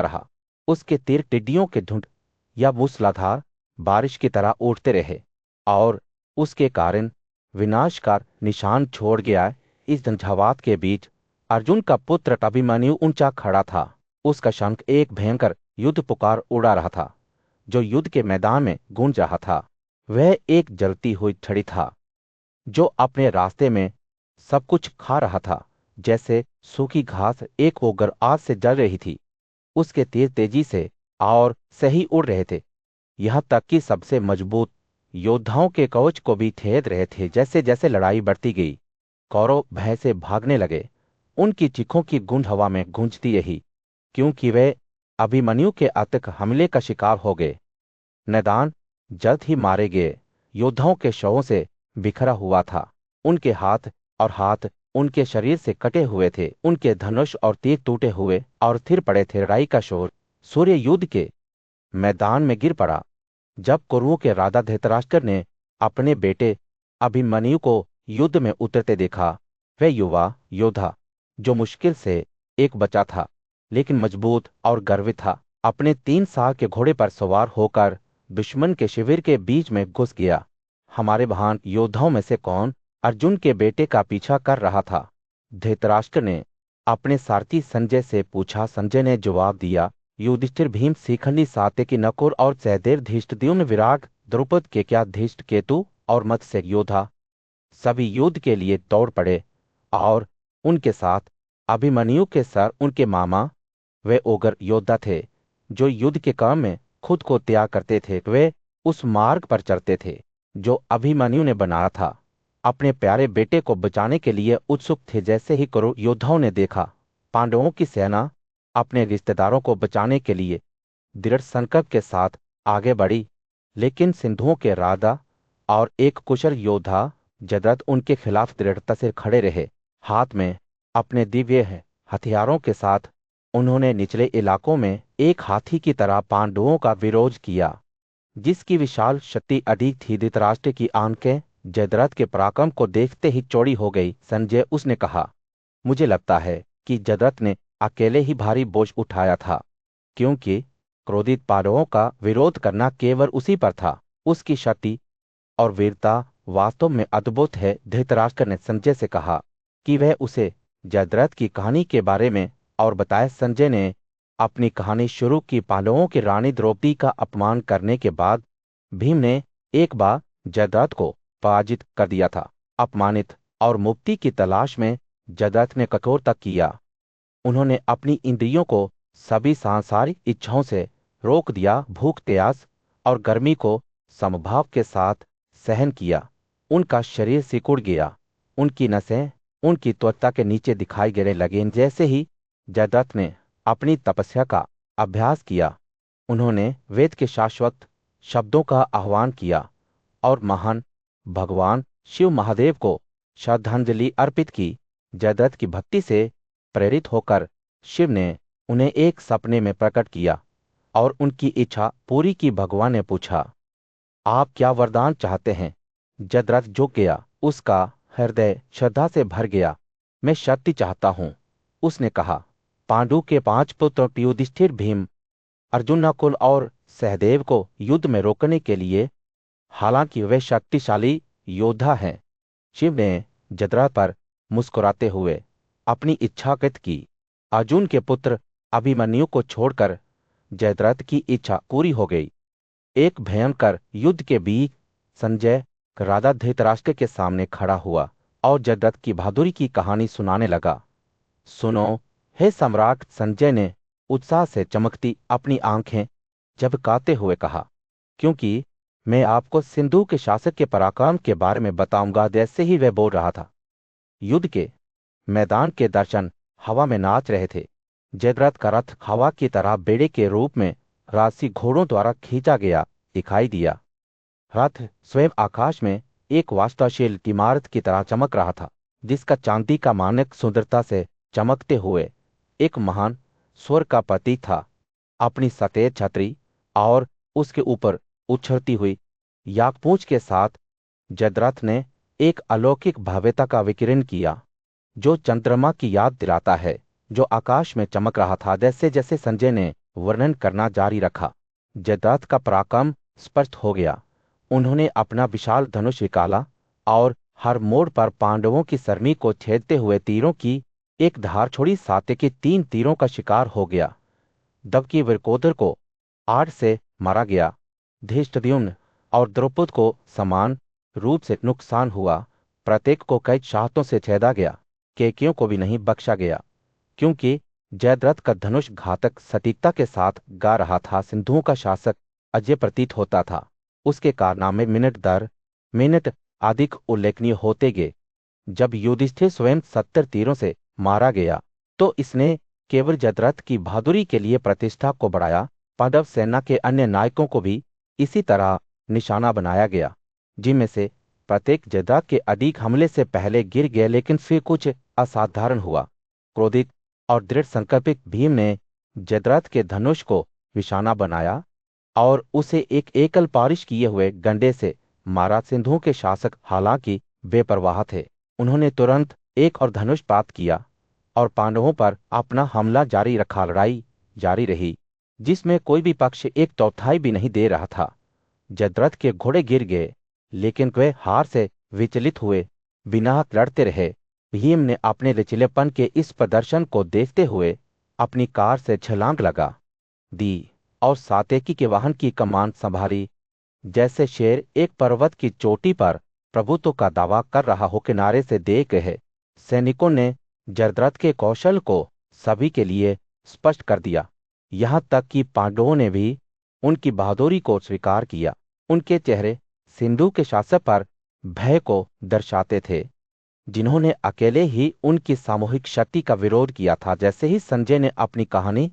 रहा। उसके तीर टिड्डियों के झुंड या मूसलाधार बारिश की तरह उठते रहे और उसके कारण विनाशकार निशान छोड़ गया। इस झंझावात के बीच अर्जुन का पुत्र अभिमन्यु ऊंचा खड़ा था। उसका शंख एक भयंकर युद्ध पुकार उड़ा रहा था जो युद्ध के मैदान में गूंज रहा था। वह एक जलती हुई छड़ी था जो अपने रास्ते में सब कुछ खा रहा था, जैसे सूखी घास एक ओगर आग से जल रही थी। उसके तीर तेजी से और सही उड़ रहे थे, यहाँ तक कि सबसे मजबूत योद्धाओं के कवच को भी ठेद रहे थे। जैसे जैसे लड़ाई बढ़ती गई, कौरव भय से भागने लगे। उनकी चीखों की गूंज हवा में गूंजती रही, क्योंकि वे अभिमन्यु के अतक हमले का शिकार हो गए। मैदान जल्द ही मारे गए योद्धाओं के शवों से बिखरा हुआ था। उनके हाथ उनके शरीर से कटे हुए थे, उनके धनुष और तीर टूटे हुए और थिर पड़े थे। राई का शोर सूर्य युद्ध के मैदान में गिर पड़ा। जब कौरवों के राजा धृतराष्ट्र ने अपने बेटे अभिमन्यु को युद्ध में उतरते देखा, वह युवा योद्धा जो मुश्किल से एक बचा था लेकिन मजबूत और गर्वित था, अपने 3 साल के घोड़े पर सवार होकर दुश्मन के शिविर के बीच में घुस गया। हमारे महान योद्धाओं में से कौन अर्जुन के बेटे का पीछा कर रहा था? धृतराष्ट्र ने अपने सारथी संजय से पूछा। संजय ने जवाब दिया, युधिष्ठिर, भीम, शिखंडी, सात्यकी, नकुल और सहदेव, धृष्टद्युम्न, विराट, द्रुपद, केकया, केतु और मत्स्य योद्धा सभी युद्ध के लिए दौड़ पड़े और उनके साथ अभिमन्यु के सर उनके मामा वे ओगर योद्धा थे जो युद्ध के काम में खुद को त्याग करते थे। वे उस मार्ग पर चलते थे जो अभिमन्यु ने बनाया था, अपने प्यारे बेटे को बचाने के लिए उत्सुक थे। जैसे ही कौरव योद्धाओं ने देखा पांडवों की सेना अपने रिश्तेदारों को बचाने के लिए दृढ़ संकल्प के साथ आगे बढ़ी, लेकिन सिंधुओं के राजा और एक कुशल योद्धा जयद्रथ उनके खिलाफ दृढ़ता से खड़े रहे। हाथ में अपने दिव्य हथियारों के साथ उन्होंने निचले इलाकों में एक हाथी की तरह पांडवों का विरोध किया, जिसकी विशाल शक्ति अधिक थी। धृतराष्ट्र की आंखें जयद्रथ के पराक्रम को देखते ही चौड़ी हो गई। संजय, उसने कहा, मुझे लगता है कि जयद्रथ ने अकेले ही भारी बोझ उठाया था, क्योंकि क्रोधित पांडवों का विरोध करना केवल उसी पर था। उसकी शक्ति और वीरता वास्तव में अद्भुत है। धृतराष्ट्र ने संजय से कहा कि वह उसे जयद्रथ की कहानी के बारे में और बताए। संजय ने अपनी कहानी शुरू की। पांडवों की रानी द्रौपदी का अपमान करने के बाद भीम ने एक बार जयद्रथ को पराजित कर दिया था। अपमानित और मुक्ति की तलाश में जयद्रथ ने कठोर तक किया। उन्होंने अपनी इंद्रियों को सभी सांसारिक इच्छाओं से रोक दिया, भूख, प्यास और गर्मी को समभाव के साथ सहन किया। उनका शरीर सिकुड़ गया, उनकी नसें उनकी त्वचा के नीचे दिखाई देने लगे। जैसे ही जयद्रथ ने अपनी तपस्या का अभ्यास किया, उन्होंने वेद के शाश्वत शब्दों का आह्वान किया और महान भगवान शिव महादेव को श्रद्धांजलि अर्पित की। जयद्रथ की भक्ति से प्रेरित होकर शिव ने उन्हें एक सपने में प्रकट किया और उनकी इच्छा पूरी की। भगवान ने पूछा, आप क्या वरदान चाहते हैं? जयद्रथ झुक गया, उसका हृदय श्रद्धा से भर गया। मैं शक्ति चाहता हूं, उसने कहा। पांडु के 5 पुत्र युधिष्ठिर, भीम, अर्जुन, नकुल और सहदेव को युद्ध में रोकने के लिए, हालांकि वे शक्तिशाली योद्धा हैं। शिव ने जयद्रथ पर मुस्कुराते हुए अपनी इच्छा व्यक्त की। अर्जुन के पुत्र अभिमन्यु को छोड़कर जयद्रथ की इच्छा पूरी हो गई। एक भयंकर युद्ध के बीच संजय राजा धृतराष्ट्र के सामने खड़ा हुआ और जयद्रथ की बहादुरी की कहानी सुनाने लगा। सुनो, हे सम्राट, संजय ने उत्साह से चमकती अपनी आंखें झपकाते हुए कहा, क्योंकि मैं आपको सिंधु के शासक के पराक्रम के बारे में बताऊंगा। जैसे ही वह बोल रहा था, युद्ध के मैदान के दर्शन हवा में नाच रहे थे। जयद्रथ का रथ हवा की तरह बेड़े के रूप में राजसी घोड़ों द्वारा खींचा गया दिखाई दिया। रथ स्वयं आकाश में एक वास्तुशिल्प इमारत की तरह चमक रहा था, जिसका चांदी का मानक सुंदरता से चमकते हुए एक महान स्वर का प्रतीक था। अपनी सफेद छतरी और उसके ऊपर उछलती हुई याकपूंछ के साथ जयद्रथ ने एक अलौकिक भव्यता का विकिरण किया, जो चंद्रमा की याद दिलाता है, जो आकाश में चमक रहा था। जैसे जैसे संजय ने वर्णन करना जारी रखा। जयद्रथ का पराक्रम स्पष्ट हो गया। उन्होंने अपना विशाल धनुष निकाला और हर मोड़ पर पांडवों की सरमी को छेदते हुए तीरों की एक धार छोड़ी। सात्यकी 3 तीरों का शिकार हो गया, जबकि वृकोदर को 8 से मारा गया। धृष्टद्युम्न और द्रौपद को समान रूप से नुकसान हुआ। प्रत्येक को कई शाहतों से छेदा गया। केकयों को भी नहीं बख्शा गया, क्योंकि जयद्रथ का धनुष घातक सटीकता के साथ गा रहा था। सिंधुओं का शासक अजय प्रतीत होता था। उसके कारनामे मिनट दर मिनट अधिक उल्लेखनीय होते गए। जब युधिष्ठिर स्वयं 70 तीरों से मारा गया तो इसने केवल जयद्रथ की बहादुरी के लिए प्रतिष्ठा को बढ़ाया। पांडव सेना के अन्य नायकों को भी इसी तरह निशाना बनाया गया, जिनमें से प्रत्येक जयद्रथ के अधिक हमले से पहले गिर गए। लेकिन फिर कुछ असाधारण हुआ। क्रोधित और दृढ़ संकल्पित भीम ने जयद्रथ के धनुष को निशाना बनाया और उसे एक एकल पारिश किए हुए डंडे से मारा। सिंधुओं के शासक हालांकि बेपरवाह थे। उन्होंने तुरंत एक और धनुष प्राप्त किया और पांडवों पर अपना हमला जारी रखा। लड़ाई जारी रही, जिसमें कोई भी पक्ष एक चौथाई भी नहीं दे रहा था। जयद्रथ के घोड़े गिर गए, लेकिन वे हार से विचलित हुए बिना लड़ते रहे। भीम ने अपने लचीलेपन के इस प्रदर्शन को देखते हुए अपनी कार से छलांग लगा दी और सात्यकी के वाहन की कमान संभाली। जैसे शेर एक पर्वत की चोटी पर प्रभुत्व का दावा कर रहा हो, किनारे से देख रहे सैनिकों ने जयद्रथ के कौशल को सभी के लिए स्पष्ट कर दिया। यहां तक कि पांडवों ने भी उनकी बहादुरी को स्वीकार किया। उनके चेहरे सिंधु के शासक पर भय को दर्शाते थे, जिन्होंने अकेले ही उनकी सामूहिक शक्ति का विरोध किया था। जैसे ही संजय ने अपनी कहानी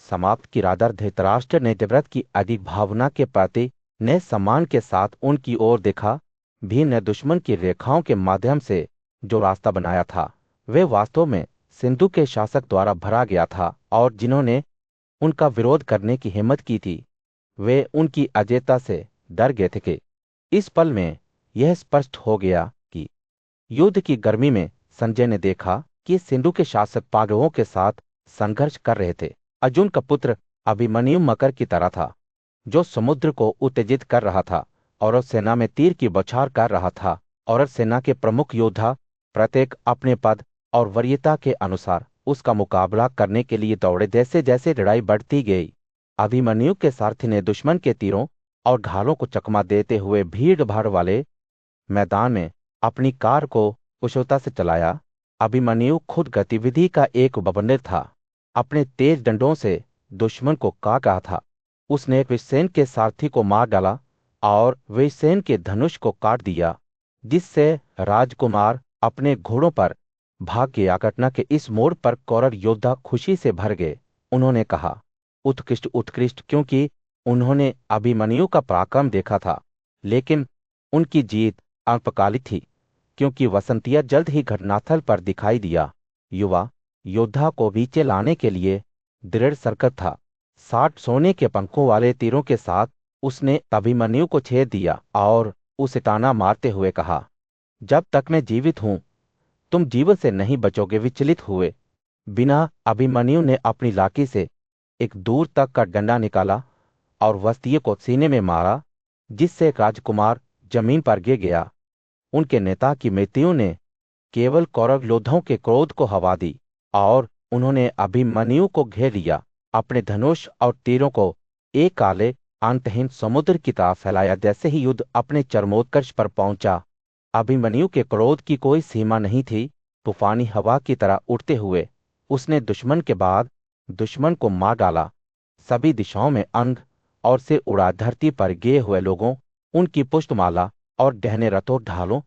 समाप्त की, राजा धृतराष्ट्र ने जयद्रथ की अधिक भावना के प्रति ने सम्मान के साथ उनकी ओर देखा। भीम ने दुश्मन की रेखाओं के माध्यम से जो रास्ता बनाया था, वे वास्तव में सिंधु के शासक द्वारा भरा गया था, और जिन्होंने उनका विरोध करने की हिम्मत की थी, वे उनकी अजेयता से डर गए थे। कि इस पल में यह स्पष्ट हो गया कि युद्ध की गर्मी में संजय ने देखा कि सिंधु के शासक पांडवों के साथ संघर्ष कर रहे थे। अर्जुन का पुत्र अभिमन्यु मकर की तरह था, जो समुद्र को उत्तेजित कर रहा था और सेना में तीर की बौछार कर रहा था। और सेना के प्रमुख योद्धा प्रत्येक अपने पद और वरीयता के अनुसार उसका मुकाबला करने के लिए दौड़े। जैसे जैसे लड़ाई बढ़ती गई, अभिमन्यु के सारथी ने दुश्मन के तीरों और ढालों को चकमा देते हुए भीड़ भाड़ वाले मैदान में अपनी कार को कुशलता से चलाया। अभिमन्यु खुद गतिविधि का एक बवंडर था। अपने तेज डंडों से दुश्मन को काट रहा था। उसने विषसेन के सारथी को मार डाला और विषसेन के धनुष को काट दिया, जिससे राजकुमार अपने घोड़ों पर भाग गया। घटना के इस मोड़ पर कौरव योद्धा खुशी से भर गए। उन्होंने कहा, उत्कृष्ट उत्कृष्ट, क्योंकि उन्होंने अभिमन्यु का पराक्रम देखा था। लेकिन उनकी जीत अल्पकालिक थी, क्योंकि वसंतिया जल्द ही घटनास्थल पर दिखाई दिया। युवा योद्धा को नीचे लाने के लिए दृढ़ संकल्प था। 60 सोने के पंखों वाले तीरों के साथ उसने अभिमन्यु को छेद दिया और उसे ताना मारते हुए कहा, जब तक मैं जीवित हूं तुम जीवन से नहीं बचोगे। विचलित हुए बिना अभिमन्यु ने अपनी लाठी से एक दूर तक का डंडा निकाला और वस्तीय को सीने में मारा, जिससे राजकुमार जमीन पर गिर गया। उनके नेता की मृत्यु ने केवल कौरव योद्धाओं के क्रोध को हवा दी और उन्होंने अभिमन्यु को घेर लिया। अपने धनुष और तीरों को एक काले अंतहीन समुद्र की तरह फैलाया। जैसे ही युद्ध अपने चरमोत्कर्ष पर पहुंचा, अभिमन्यु के क्रोध की कोई सीमा नहीं थी। तूफानी हवा की तरह उड़ते हुए उसने दुश्मन के बाद दुश्मन को मार डाला। सभी दिशाओं में अंग और सिर उड़ा। धरती पर गिरे हुए लोगों, उनकी पुष्पमाला और डहने रथों, ढालों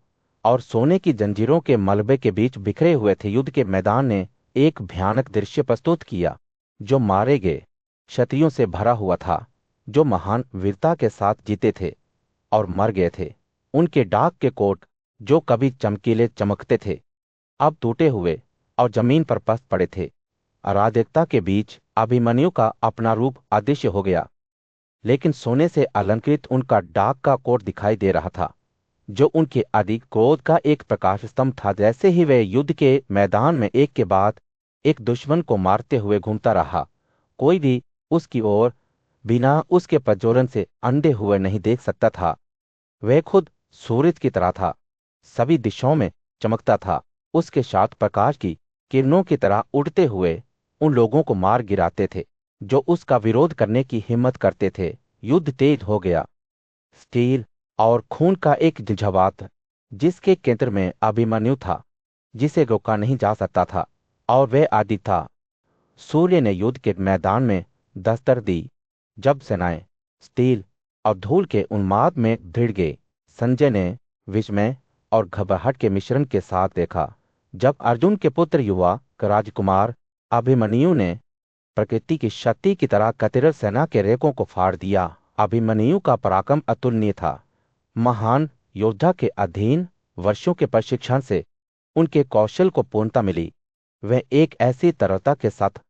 और सोने की जंजीरों के मलबे के बीच बिखरे हुए थे। युद्ध के मैदान ने एक भयानक दृश्य प्रस्तुत किया, जो मारे गए क्षत्रियों से भरा हुआ था, जो महान वीरता के साथ जीते थे और मर गए थे। उनके डाक के कोट, जो कभी चमकीले चमकते थे, अब टूटे हुए और जमीन पर पस्त पड़े थे। अराजकता के बीच अभिमन्यु का अपना रूप अदृश्य हो गया, लेकिन सोने से अलंकृत उनका डाक का कोट दिखाई दे रहा था, जो उनके अधिक क्रोध का एक प्रकाश स्तंभ था। जैसे ही वे युद्ध के मैदान में एक के बाद एक दुश्मन को मारते हुए घूमता रहा, कोई भी उसकी ओर बिना उसके प्रज्वलन से अंधे हुए नहीं देख सकता था। वह खुद सूरज की तरह था, सभी दिशाओं में चमकता था। उसके साथ प्रकाश की किरणों की तरह उड़ते हुए उन लोगों को मार गिराते थे जो उसका विरोध करने की हिम्मत करते थे। युद्ध तेज हो गया। स्टील और खून का एक झंझावात, जिसके केंद्र में अभिमन्यु था, जिसे रोका नहीं जा सकता था, और वह आदि था। सूर्य ने युद्ध के मैदान में दस्तक दी। जब सेनाएं स्टील और धूल के उन्माद में भिड़ गई, संजय ने विस्मय और घबराहट के मिश्रण के साथ देखा जब अर्जुन के पुत्र युवा राजकुमार अभिमन्यु ने प्रकृति की शक्ति की तरह कतिरथ सेना के रेकों को फाड़ दिया। अभिमन्यु का पराक्रम अतुलनीय था। महान योद्धा के अधीन वर्षों के प्रशिक्षण से उनके कौशल को पूर्णता मिली। वे एक ऐसी तरलता के साथ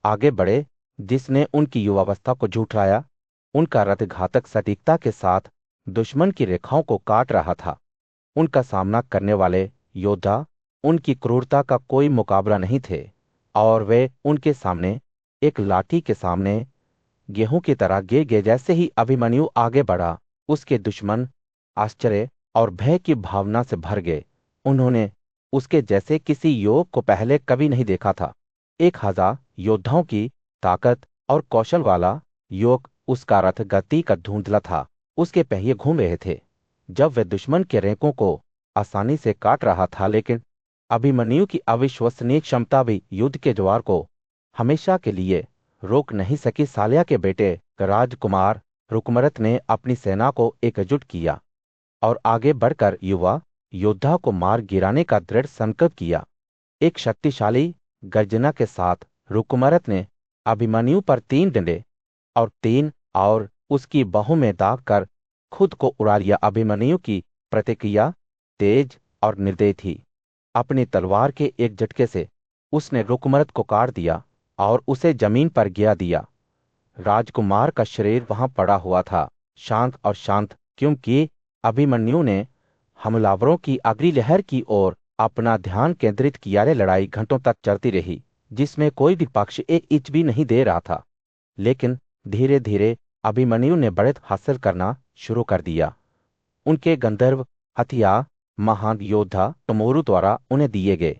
आगे बढ़े जिसने उनकी युवावस्था को झुठलाया। उनका रथ घातक सटीकता के साथ दुश्मन की रेखाओं को काट रहा था। उनका सामना करने वाले योद्धा उनकी क्रूरता का कोई मुकाबला नहीं थे, और वे उनके सामने एक लाठी के सामने गेहूं की तरह गिर गए। जैसे ही अभिमन्यु आगे बढ़ा, उसके दुश्मन आश्चर्य और भय की भावना से भर गए। उन्होंने उसके जैसे किसी योग को पहले कभी नहीं देखा था। 1000 योद्धाओं की ताकत और कौशल वाला योग। उसका रथ गति का धुंधला था, उसके पहिए घूम रहे थे जब वह दुश्मन के रेकों को आसानी से काट रहा था। लेकिन अभिमन्यु की अविश्वसनीय क्षमता भी युद्ध के ज्वार को हमेशा के लिए रोक नहीं सकी। साल्या के बेटे राजकुमार रुकमरत ने अपनी सेना को एकजुट किया और आगे बढ़कर युवा योद्धा को मार गिराने का दृढ़ संकल्प किया। एक शक्तिशाली गर्जना के साथ रुकमरत ने अभिमन्यु पर 3 डंडे और 3 और उसकी बाहों में दाग कर खुद को उड़ा लिया। अभिमन्यु की प्रतिक्रिया तेज और निर्दयी थी। अपनी तलवार के एक झटके से उसने रुकमरत को काट दिया और उसे जमीन पर गिरा दिया। राजकुमार का शरीर वहां पड़ा हुआ था, शांत और शांत, क्योंकि अभिमन्यु ने हमलावरों की अगली लहर की ओर अपना ध्यान केंद्रित किया। लड़ाई घंटों तक चलती रही, जिसमें कोई भी पक्ष एक इंच भी नहीं दे रहा था। लेकिन धीरे धीरे अभिमन्यु ने बढ़त हासिल करना शुरू कर दिया। उनके गंधर्व हथियार महान योद्धा तमोरु द्वारा उन्हें दिए गए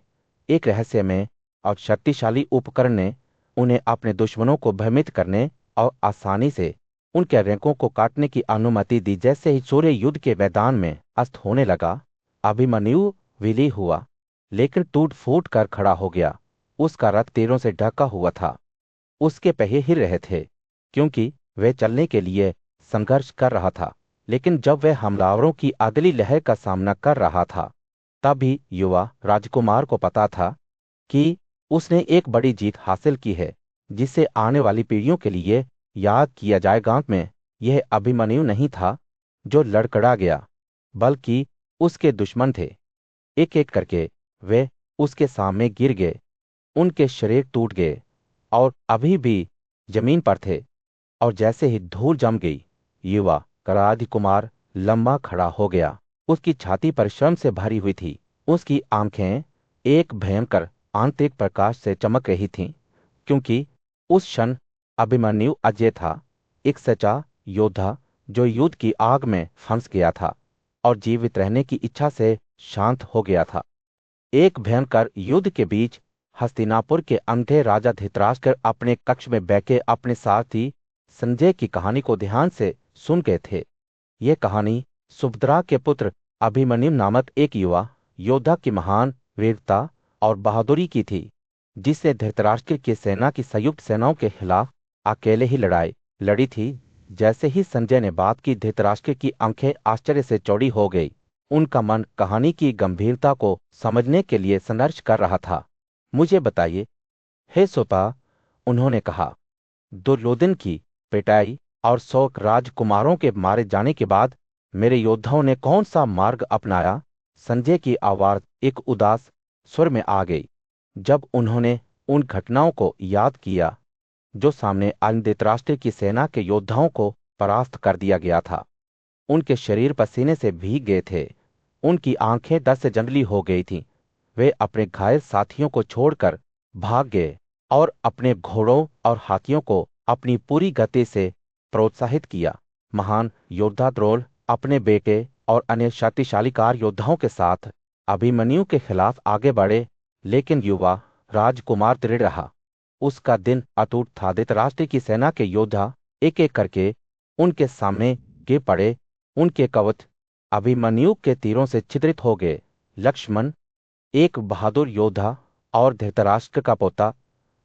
एक रहस्यमय और शक्तिशाली उपकरण ने उन्हें अपने दुश्मनों को भ्रमित करने और आसानी से उनके रैंकों को काटने की अनुमति दी। जैसे ही सूर्य युद्ध के मैदान में अस्त होने लगा, अभिमन्यु विलीन हुआ, लेकिन टूट फूट कर खड़ा हो गया। उसका रथ तीरों से ढका हुआ था। उसके पहिए हिल रहे थे, क्योंकि वह चलने के लिए संघर्ष कर रहा था। लेकिन जब वह हमलावरों की अगली लहर का सामना कर रहा था, तब भी युवा राजकुमार को पता था कि उसने एक बड़ी जीत हासिल की है, जिसे आने वाली पीढ़ियों के लिए याद किया जाएगा। अंत में यह अभिमन्यु नहीं था जो लड़खड़ा गया, बल्कि उसके दुश्मन थे। एक एक करके वे उसके सामने गिर गए, उनके शरीर टूट गए और अभी भी जमीन पर थे। और जैसे ही धूल जम गई, युवा राजकुमार लंबा खड़ा हो गया। उसकी छाती पर श्रम से भरी हुई थी। उसकी आंखें एक भयंकर आंतरिक प्रकाश से चमक रही थीं, क्योंकि उस क्षण अभिमन्यु अजय था, एक सच्चा योद्धा जो युद्ध की आग में फंस गया था और जीवित रहने की इच्छा से शांत हो गया था। एक भयंकर युद्ध के बीच हस्तिनापुर के अंधे राजा धृतराष्ट्र अपने कक्ष में बैठे अपने साथी संजय की कहानी को ध्यान से सुन गए थे। यह कहानी सुभद्रा के पुत्र अभिमन्यु नामक एक युवा योद्धा की महान वीरता और बहादुरी की थी, जिसने धृतराष्ट्र की सेना की संयुक्त सेनाओं के खिलाफ अकेले ही लड़ाई लड़ी थी। जैसे ही संजय ने बात की, धृतराष्ट्र की आंखें आश्चर्य से चौड़ी हो गई। उनका मन कहानी की गंभीरता को समझने के लिए संघर्ष कर रहा था। मुझे बताइए, हे सोपा, उन्होंने कहा, दुर्योधन की पिटाई और 100 राजकुमारों के मारे जाने के बाद मेरे योद्धाओं ने कौन सा मार्ग अपनाया? संजय की आवाज एक उदास स्वर में आ गई जब उन्होंने उन घटनाओं को याद किया जो सामने धृतराष्ट्र की सेना के योद्धाओं को परास्त कर दिया गया था। उनके शरीर पसीने से भीग गए थे, उनकी आंखें दर्द से जंगली हो गई थीं। वे अपने घायल साथियों को छोड़कर भाग गए और अपने घोड़ों और हाथियों को अपनी पूरी गति से प्रोत्साहित किया। महान योद्धा द्रोण अपने बेटे और अन्य शक्तिशाली कार योद्धाओं के साथ अभिमन्यु के खिलाफ आगे बढ़े, लेकिन युवा राजकुमार दृढ़ रहा। उसका दिन अटूट था। धृतराष्ट्र की सेना के योद्धा एक एक करके उनके सामने गिर पड़े। उनके कवच अभिमन्यु के तीरों से छिद्रित हो गए। लक्ष्मण, एक बहादुर योद्धा और धृतराष्ट्र का पोता,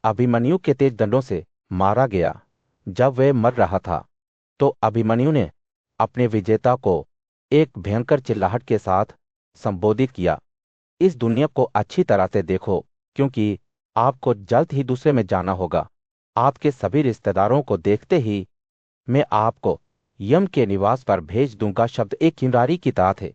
अभिमन्यु के तेज दंडों से मारा गया। जब वह मर रहा था तो अभिमन्यु ने अपने विजेता को एक भयंकर चिल्लाहट के साथ संबोधित किया, इस दुनिया को अच्छी तरह से देखो, क्योंकि आपको जल्द ही दूसरे में जाना होगा। आपके सभी रिश्तेदारों को देखते ही मैं आपको यम के निवास पर भेज दूंगा। शब्द एक चिंगारी की तरह थे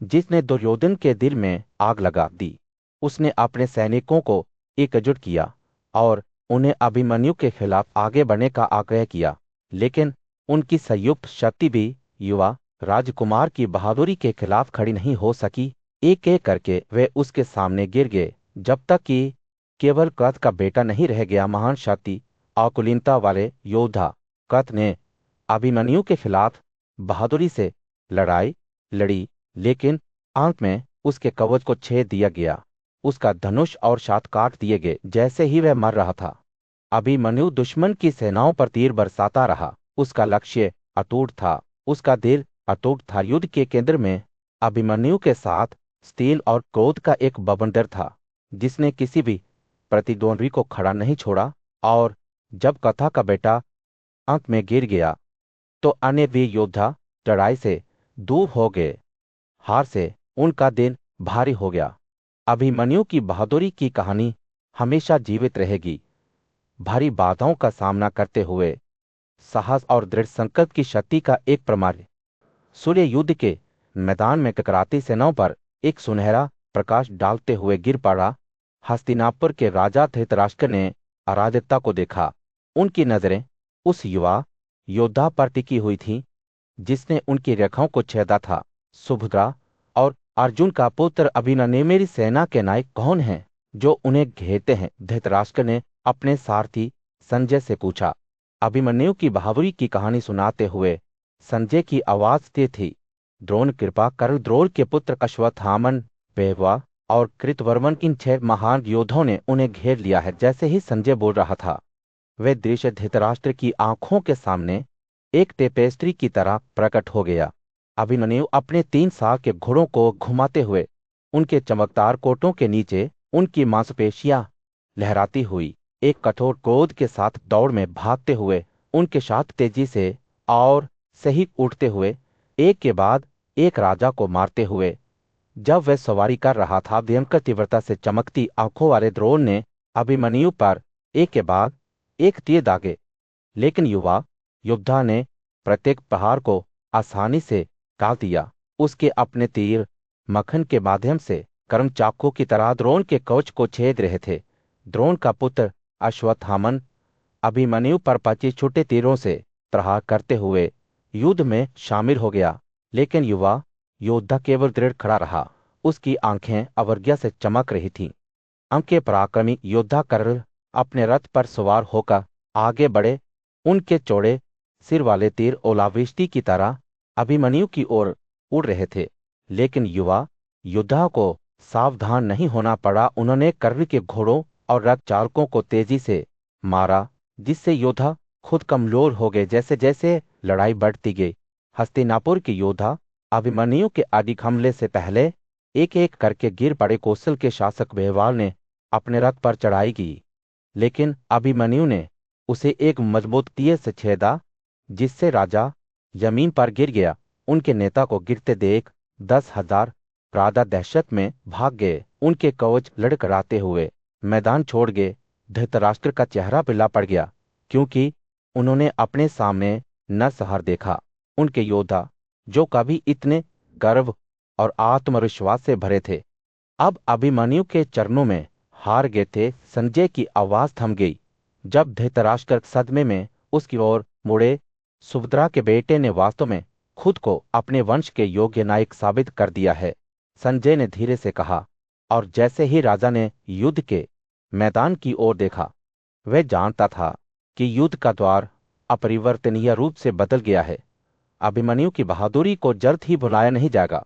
जिसने दुर्योधन के दिल में आग लगा दी। उसने अपने सैनिकों को एकजुट किया और उन्हें अभिमन्यु के खिलाफ आगे बढ़ने का आग्रह किया, लेकिन उनकी संयुक्त शक्ति भी युवा राजकुमार की बहादुरी के खिलाफ खड़ी नहीं हो सकी। एक एक करके वे उसके सामने गिर गए, जब तक कि केवल कृत का बेटा नहीं रह गया। महान शक्ति और कुलीनता वाले योद्धा कृत ने अभिमन्यु के खिलाफ बहादुरी से लड़ाई लड़ी, लेकिन अंत में उसके कवच को छेद दिया गया। उसका धनुष और शात काट दिए गए जैसे ही वह मर रहा था। अभिमन्यु दुश्मन की सेनाओं पर तीर बरसाता रहा। उसका लक्ष्य अटूट था, उसका दिल अटूट था। युद्ध के केंद्र में अभिमन्यु के साथ स्टील और क्रोध का एक बवंडर था जिसने किसी भी प्रतिद्वंद्वी को खड़ा नहीं छोड़ा। और जब कथा का बेटा अंत में गिर गया तो अन्य वीर योद्धा लड़ाई से दूर हो गए। हार से उनका दिन भारी हो गया। अभिमन्यु की बहादुरी की कहानी हमेशा जीवित रहेगी। भारी बाधाओं का सामना करते हुए साहस और दृढ़ संकल्प की शक्ति का एक प्रमाण। सूर्य युद्ध के मैदान में टकराती सेनाओं पर एक सुनहरा प्रकाश डालते हुए गिर पड़ा। हस्तिनापुर के राजा धृतराष्ट्र ने अराजकता को देखा। उनकी नजरें उस युवा योद्धा पर टिकी हुई थीं जिसने उनकी रेखाओं को छेदा था। सुभद्रा और अर्जुन का पुत्र अभिमन्यु मेरी सेना के नायक कौन हैं जो उन्हें घेरते हैं? धृतराष्ट्र ने अपने सारथी संजय से पूछा। अभिमन्यु की बहादुरी की कहानी सुनाते हुए संजय की आवाज स्थिर थी। द्रोण कृपा कर, द्रोण के पुत्र अश्वत्थामन, बेवा और कृतवर्मन, इन 6 महान योद्धाओं ने उन्हें घेर लिया है। जैसे ही संजय बोल रहा था वह दृश्य धृतराष्ट्र की आंखों के सामने एक टेपेस्ट्री की तरह प्रकट हो गया। अभिमन्यु अपने 3 साल के घोड़ों को घुमाते हुए उनके चमकदार कोटों के नीचे उनकी मांसपेशियां लहराती हुई एक कठोर क्रोध के साथ दौड़ में भागते हुए उनके साथ तेजी से और सही उठते हुए एक के बाद एक राजा को मारते हुए। जब वह सवारी कर रहा था, भयंकर तीव्रता से चमकती आंखों वाले द्रोण ने अभिमन्यु पर एक के बाद एक तीर दागे, लेकिन युवा योद्धा ने प्रत्येक प्रहार को आसानी से टाल दिया। उसके अपने तीर मक्खन के माध्यम से कर्म चाकू की तरह द्रोण के कवच को छेद रहे थे। द्रोण का पुत्र अश्वत्थामन अभिमन्यु पर 25 छोटे तीरों से प्रहार करते हुए युद्ध में शामिल हो गया, लेकिन युवा योद्धा केवल दृढ़ खड़ा रहा। उसकी आंखें अवज्ञा से चमक रही थीं। अंके पराक्रमी योद्धा कर्ण अपने रथ पर सवार होकर आगे बढ़े। उनके चौड़े सिर वाले तीर ओलावृष्टि की तरह अभिमन्यु की ओर उड़ रहे थे, लेकिन युवा योद्धा को सावधान नहीं होना पड़ा। उन्होंने कर्ण के घोड़ों और रथ चालकों को तेजी से मारा, जिससे योद्धा खुद कमजोर हो गए। जैसे जैसे लड़ाई बढ़ती गई, हस्तिनापुर के योद्धा अभिमन्यु के अधिक हमले से पहले एक एक करके गिर पड़े। कौशल के शासक बेहवाल ने अपने रथ पर चढ़ाई की, लेकिन अभिमन्यु ने उसे एक मजबूत तीर से छेदा, जिससे राजा जमीन पर गिर गया। उनके नेता को गिरते देख 10,000 राजा दहशत में भाग गए। उनके कवच लड़खड़ाते हुए मैदान छोड़ गए। धृतराष्ट्र का चेहरा पीला पड़ गया, क्योंकि उन्होंने अपने सामने नरसंहार देखा। उनके योद्धा जो कभी इतने गर्व और आत्मविश्वास से भरे थे, अब अभिमन्यु के चरणों में हार गए थे। संजय की आवाज थम गई जब धृतराष्ट्र सदमे में उसकी ओर मुड़े। सुभद्रा के बेटे ने वास्तव में खुद को अपने वंश के योग्य नायक साबित कर दिया है, संजय ने धीरे से कहा। और जैसे ही राजा ने युद्ध के मैदान की ओर देखा, वह जानता था कि युद्ध का द्वार अपरिवर्तनीय रूप से बदल गया है। अभिमन्यु की बहादुरी को जल्द ही भुलाया नहीं जाएगा।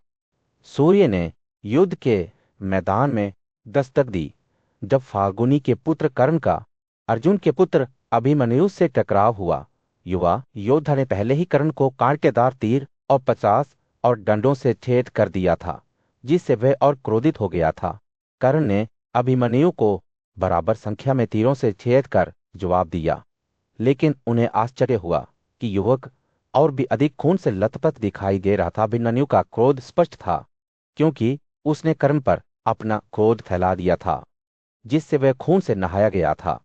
सूर्य ने युद्ध के मैदान में दस्तक दी जब फाल्गुनी के पुत्र कर्ण का अर्जुन के पुत्र अभिमन्यु से टकराव हुआ। युवा योद्धा ने पहले ही कर्ण को कांटेदार तीर और 50 और डंडों से छेद कर दिया था, जिससे वह और क्रोधित हो गया था। कर्ण ने अभिमन्यु को बराबर संख्या में तीरों से छेद कर जवाब दिया, लेकिन उन्हें आश्चर्य हुआ कि युवक और भी अधिक खून से लथपथ दिखाई दे रहा था। अभिमन्यु का क्रोध स्पष्ट था, क्योंकि उसने कर्ण पर अपना क्रोध फैला दिया था, जिससे वह खून से नहाया गया था।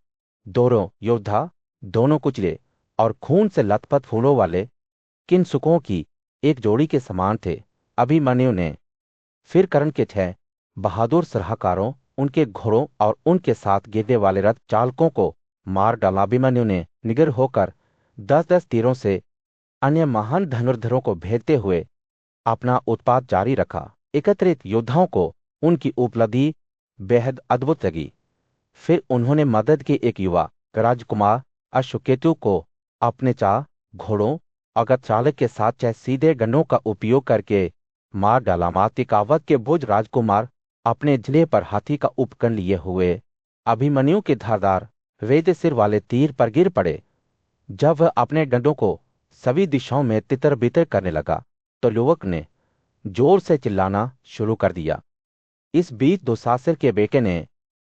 दोनों योद्धा दोनों कुचले और खून से लथपथ फूलों वाले किंसुकों की एक जोड़ी के समान थे। अभिमन्यु ने फिर कर्ण के 6 बहादुर सलाहकारों, उनके घोड़ों और उनके साथ गिरने वाले रथ चालकों को मार डाला। अभिमन्यु ने निडर होकर 10-10 तीरों से अन्य महान धनुर्धरों को भेजते हुए अपना उत्पात जारी रखा। एकत्रित योद्धाओं को उनकी उपलब्धि बेहद अद्भुत लगी। फिर उन्होंने मदद के एक युवा राजकुमार अश्वकेतु को अपने 4 घोड़ों अगत चालक के साथ 6 सीधे गन्नों का उपयोग करके मार डाला। मातिकावत के भुज राजकुमार अपने जिले पर हाथी का उपकरण लिए हुए अभिमन्यु के धारदार वेद सिर वाले तीर पर गिर पड़े। जब वह अपने डंडों को सभी दिशाओं में तितर बितर करने लगा तो युवक ने जोर से चिल्लाना शुरू कर दिया। इस बीच दुशासन के बेटे ने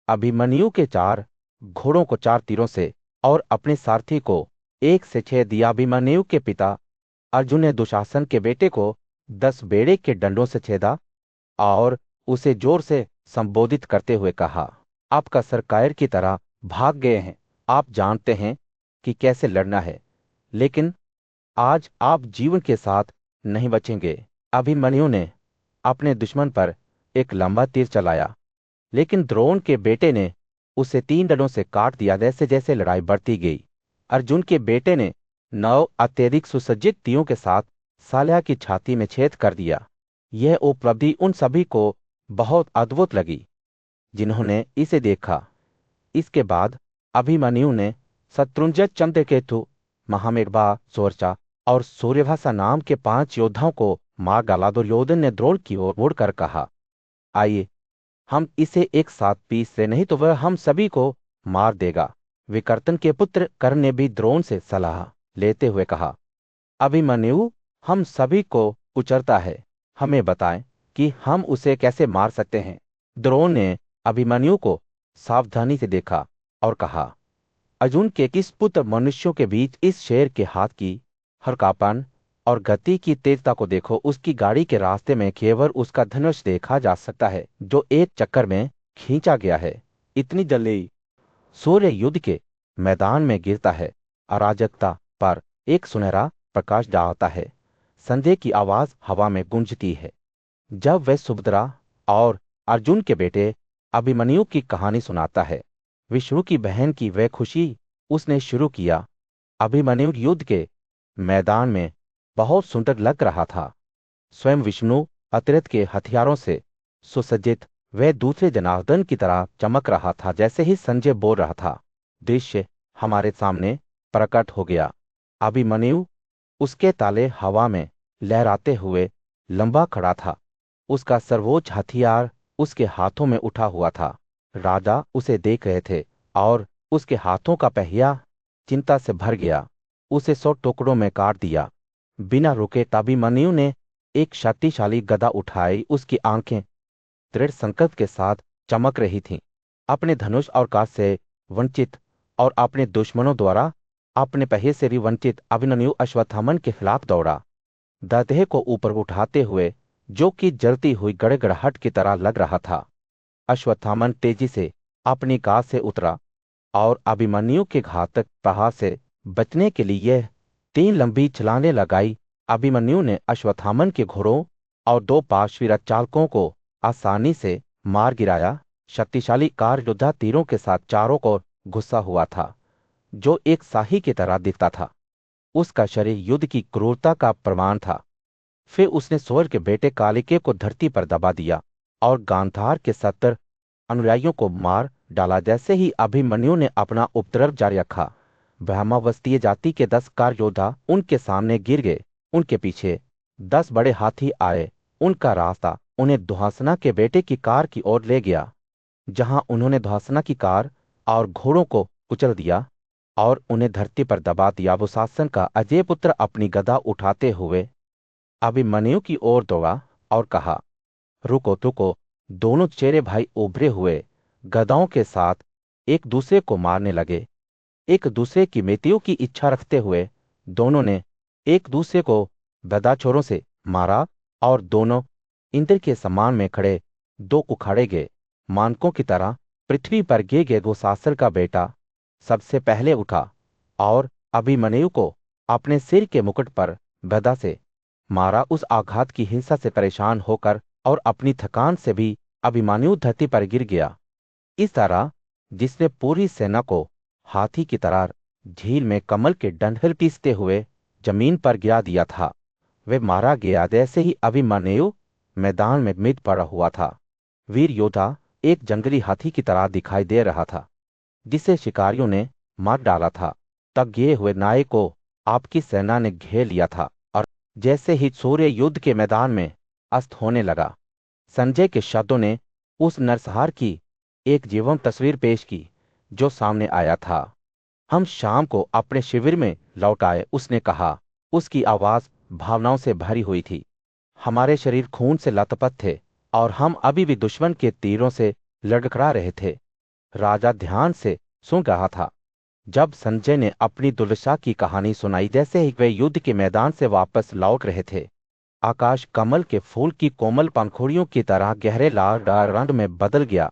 अभिमन्यु के 4 घोड़ों को 4 तीरों से और अपने सारथी को 1 से छेद दिया। अभिमन्यु के पिता अर्जुन ने दुशासन के बेटे को 10 बेड़े के डंडों से छेदा और उसे जोर से संबोधित करते हुए कहा, आपका सर कायर की तरह भाग गए हैं। आप जानते हैं कि कैसे लड़ना है, लेकिन आज आप जीवन के साथ नहीं बचेंगे। अभिमन्यु ने अपने दुश्मन पर एक लंबा तीर चलाया, लेकिन द्रोण के बेटे ने उसे 3 डंडों से काट दिया। जैसे जैसे लड़ाई बढ़ती गई, अर्जुन के बेटे ने 9 अत्यधिक सुसज्जित तीरों के साथ साल्या की छाती में छेद कर दिया। यह उपलब्धि उन सभी को बहुत अद्भुत लगी जिन्होंने इसे देखा। इसके बाद अभिमन्यु ने शत्रुंजय, चंद्रकेतु, महामेघबा, सोरचा और सूर्यभाषा नाम के 5 योद्धाओं को मार डाला। दुर्योधन ने द्रोण की ओर मुड़कर कहा, आइए हम इसे एक साथ पीस से, नहीं तो वह हम सभी को मार देगा। विकर्तन के पुत्र कर्ण ने भी द्रोण से सलाह लेते हुए कहा, अभिमन्यु हम सभी को कुचलता है, हमें बताएं कि हम उसे कैसे मार सकते हैं। द्रोण ने अभिमन्यु को सावधानी से देखा और कहा, अर्जुन के किस पुत्र मनुष्यों के बीच इस शेर के हाथ की हल्कापन और गति की तेजता को देखो। उसकी गाड़ी के रास्ते में केवल उसका धनुष देखा जा सकता है, जो एक चक्कर में खींचा गया है। इतनी जल्दी सूर्य युद्ध के मैदान में गिरता है, अराजकता पर एक सुनहरा प्रकाश डालता है। संजय की आवाज हवा में गूंजती है जब वह सुभद्रा और अर्जुन के बेटे अभिमन्यु की कहानी सुनाता है। विष्णु की बहन की वह खुशी उसने शुरू किया। अभिमन्यु युद्ध के मैदान में बहुत सुंदर लग रहा था। स्वयं विष्णु अतिरिक्त के हथियारों से सुसज्जित वह दूसरे जनार्दन की तरह चमक रहा था। जैसे ही संजय बोल रहा था, दृश्य हमारे सामने प्रकट हो गया। अभिमन्यु उसके ताले हवा में लहराते हुए लंबा खड़ा था। उसका सर्वोच्च हथियार उसके हाथों में उठा हुआ था। राजा उसे देख रहे थे और उसके हाथों का पहिया चिंता से भर गया। उसे 100 टुकड़ों में काट दिया। बिना रुके अभिमन्यु ने एक शक्तिशाली गदा उठाई। उसकी आंखें दृढ़ संकल्प के साथ चमक रही थीं। अपने धनुष और काज से वंचित और अपने दुश्मनों द्वारा अपने पहिए से भी वंचित अभिमन्यु अश्वत्थामा के खिलाफ दौड़ा, दांते को ऊपर उठाते हुए, जो कि जलती हुई गड़गड़ाहट की तरह लग रहा था। अश्वत्थामा तेजी से अपनी काज से उतरा और अभिमन्यु के घातक प्रहार से बचने के लिए 3 लंबी छलांगें लगाई। अभिमन्यु ने अश्वत्थामा के घोड़ों और 2 पार्श्वी रथ चालकों को आसानी से मार गिराया। शक्तिशाली कार योद्धा तीरों के साथ चारों ओर घुसा हुआ था, जो एक शाही की तरह दिखता था। उसका शरीर युद्ध की क्रूरता का प्रमाण था। फिर उसने स्वर्ग के बेटे कालिके को धरती पर दबा दिया और गांधार के 70 अनुयायियों को मार डाला। जैसे ही अभिमन्यु ने अपना उपद्रव जारी रखा, ब्रह्मावस्तीय जाति के 10 कार योद्धा उनके सामने गिर गए। उनके पीछे 10 बड़े हाथी आए। उनका रास्ता उन्हें दुहासना के बेटे की कार की ओर ले गया, जहां उन्होंने दुहासना की कार और घोड़ों को कुचल दिया और उन्हें धरती पर दबा दिया। बुशासन का अजय पुत्र अपनी गदा उठाते हुए अभिमन्यु की ओर दौड़ा और कहा, रुको रुको। दोनों चेरे भाई उभरे हुए गदाओं के साथ एक दूसरे को मारने लगे। एक दूसरे की मृत्यु की इच्छा रखते हुए दोनों ने एक दूसरे को गदाछोरों से मारा और दोनों इंद्र के सम्मान में खड़े दो उखाड़े गए मानकों की तरह पृथ्वी पर गिर गए। दुशासन का बेटा सबसे पहले उठा और अभिमन्यु को अपने सिर के मुकुट पर गदा से मारा। उस आघात की हिंसा से परेशान होकर और अपनी थकान से भी अभिमन्यु धरती पर गिर गया। इस तरह जिसने पूरी सेना को हाथी की तरह झील में कमल के डंठल पीसते हुए जमीन पर गिरा दिया था, वे मारा गया। जैसे ही अभिमन्यु मैदान में मृत पड़ा हुआ था, वीर योद्धा एक जंगली हाथी की तरह दिखाई दे रहा था, जिसे शिकारियों ने मार डाला था। तब गिरे हुए नायक को आपकी सेना ने घेर लिया था और जैसे ही सूर्य युद्ध के मैदान में अस्त होने लगा, संजय के शब्दों ने उस नरसंहार की एक जीवंत तस्वीर पेश की जो सामने आया था। हम शाम को अपने शिविर में लौट आए, उसने कहा। उसकी आवाज भावनाओं से भरी हुई थी। हमारे शरीर खून से लथपथ थे और हम अभी भी दुश्मन के तीरों से लड़खड़ा रहे थे। राजा ध्यान से सुन रहा था। जब संजय ने अपनी दुर्दशा की कहानी सुनाई, जैसे ही वे युद्ध के मैदान से वापस लौट रहे थे, आकाश कमल के फूल की कोमल पंखुड़ियों की तरह गहरे लाल रंग में बदल गया।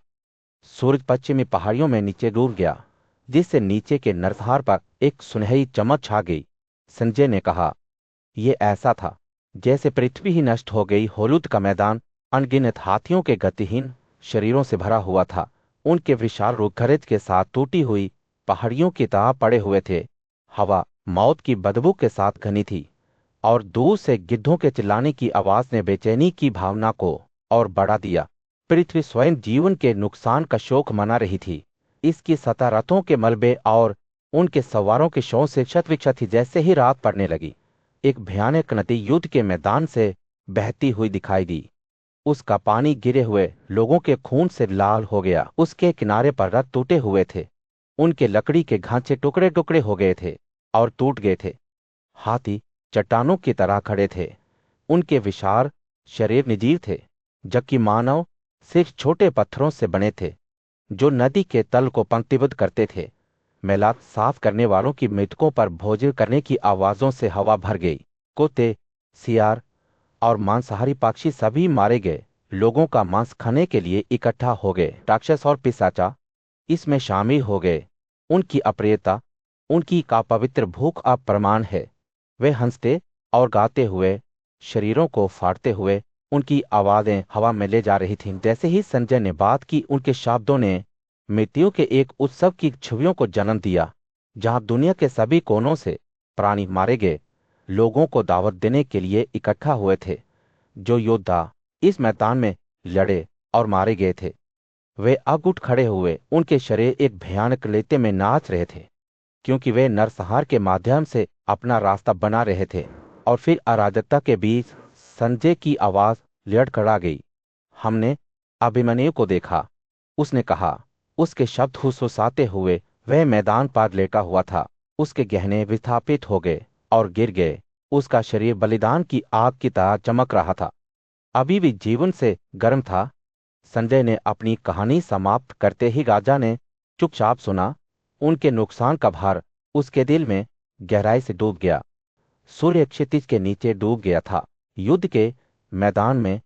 सूरज पश्चिमी पहाड़ियों में नीचे डूब गया, जिससे नीचे के नरसंहार पर एक सुनहरी चमक छा गई। संजय ने कहा, यह ऐसा था जैसे पृथ्वी ही नष्ट हो गई हो। युद्ध का मैदान अनगिनत हाथियों के गतिहीन शरीरों से भरा हुआ था। उनके विशाल रूप गरज के साथ टूटी हुई पहाड़ियों की तरह पड़े हुए थे। हवा मौत की बदबू के साथ घनी थी और दूर से गिद्धों के चिल्लाने की आवाज ने बेचैनी की भावना को और बढ़ा दिया। पृथ्वी स्वयं जीवन के नुकसान का शोक मना रही थी। इसकी सतह रथों के मलबे और उनके सवारों के शव से क्षत विक्षत थी। जैसे ही रात पड़ने लगी, एक भयानक नदी युद्ध के मैदान से बहती हुई दिखाई दी। उसका पानी गिरे हुए लोगों के खून से लाल हो गया। उसके किनारे पर रथ टूटे हुए थे। उनके लकड़ी के घांचे टुकड़े टुकड़े हो गए थे और टूट गए थे। हाथी चट्टानों की तरह खड़े थे। उनके विशाल शरीर निर्जीव थे, जबकि मानव सिर्फ छोटे पत्थरों से बने थे जो नदी के तल को पंक्तिबद्ध करते थे। मैलात साफ करने वालों की मृतकों पर भोजन करने की आवाजों से हवा भर गई। कुत्ते, सियार और मांसाहारी पक्षी सभी मारे गए लोगों का मांस खाने के लिए इकट्ठा हो गए। राक्षस और पिशाचा इसमें शामिल हो गए। उनकी अप्रियता, उनकी का पवित्र भूख अप्रमाण है। वे हंसते और गाते हुए शरीरों को फाड़ते हुए उनकी आवाजें हवा में ले जा रही थीं। जैसे ही संजय ने बात की, उनके शब्दों ने मृत्यु के एक उत्सव की छवियों को जन्म दिया, जहां दुनिया के सभी कोनों से प्राणी मारे गए लोगों को दावत देने के लिए इकट्ठा हुए थे। जो योद्धा इस मैदान में लड़े और मारे गए थे, वे अब उठ खड़े हुए। उनके शरीर एक भयानक लेते में नाच रहे थे, क्योंकि वे नरसंहार के माध्यम से अपना रास्ता बना रहे थे। और फिर अराजकता के बीच संजय की आवाज लड़खड़ा गई, हमने अभिमन्यु को देखा। उसने कहा। उसके शब्द हुसहुसाते हुए वह मैदान पर लेटा हुआ था। उसके गहने विस्थापित हो गए और गिर गए। उसका शरीर बलिदान की आग की तरह चमक रहा था, अभी भी जीवन से गर्म था। संजय ने अपनी कहानी समाप्त करते ही राजा ने चुपचाप सुना। उनके नुकसान का भार उसके दिल में गहराई से डूब गया। सूर्य क्षितिज के नीचे डूब गया था। युद्ध के मैदान में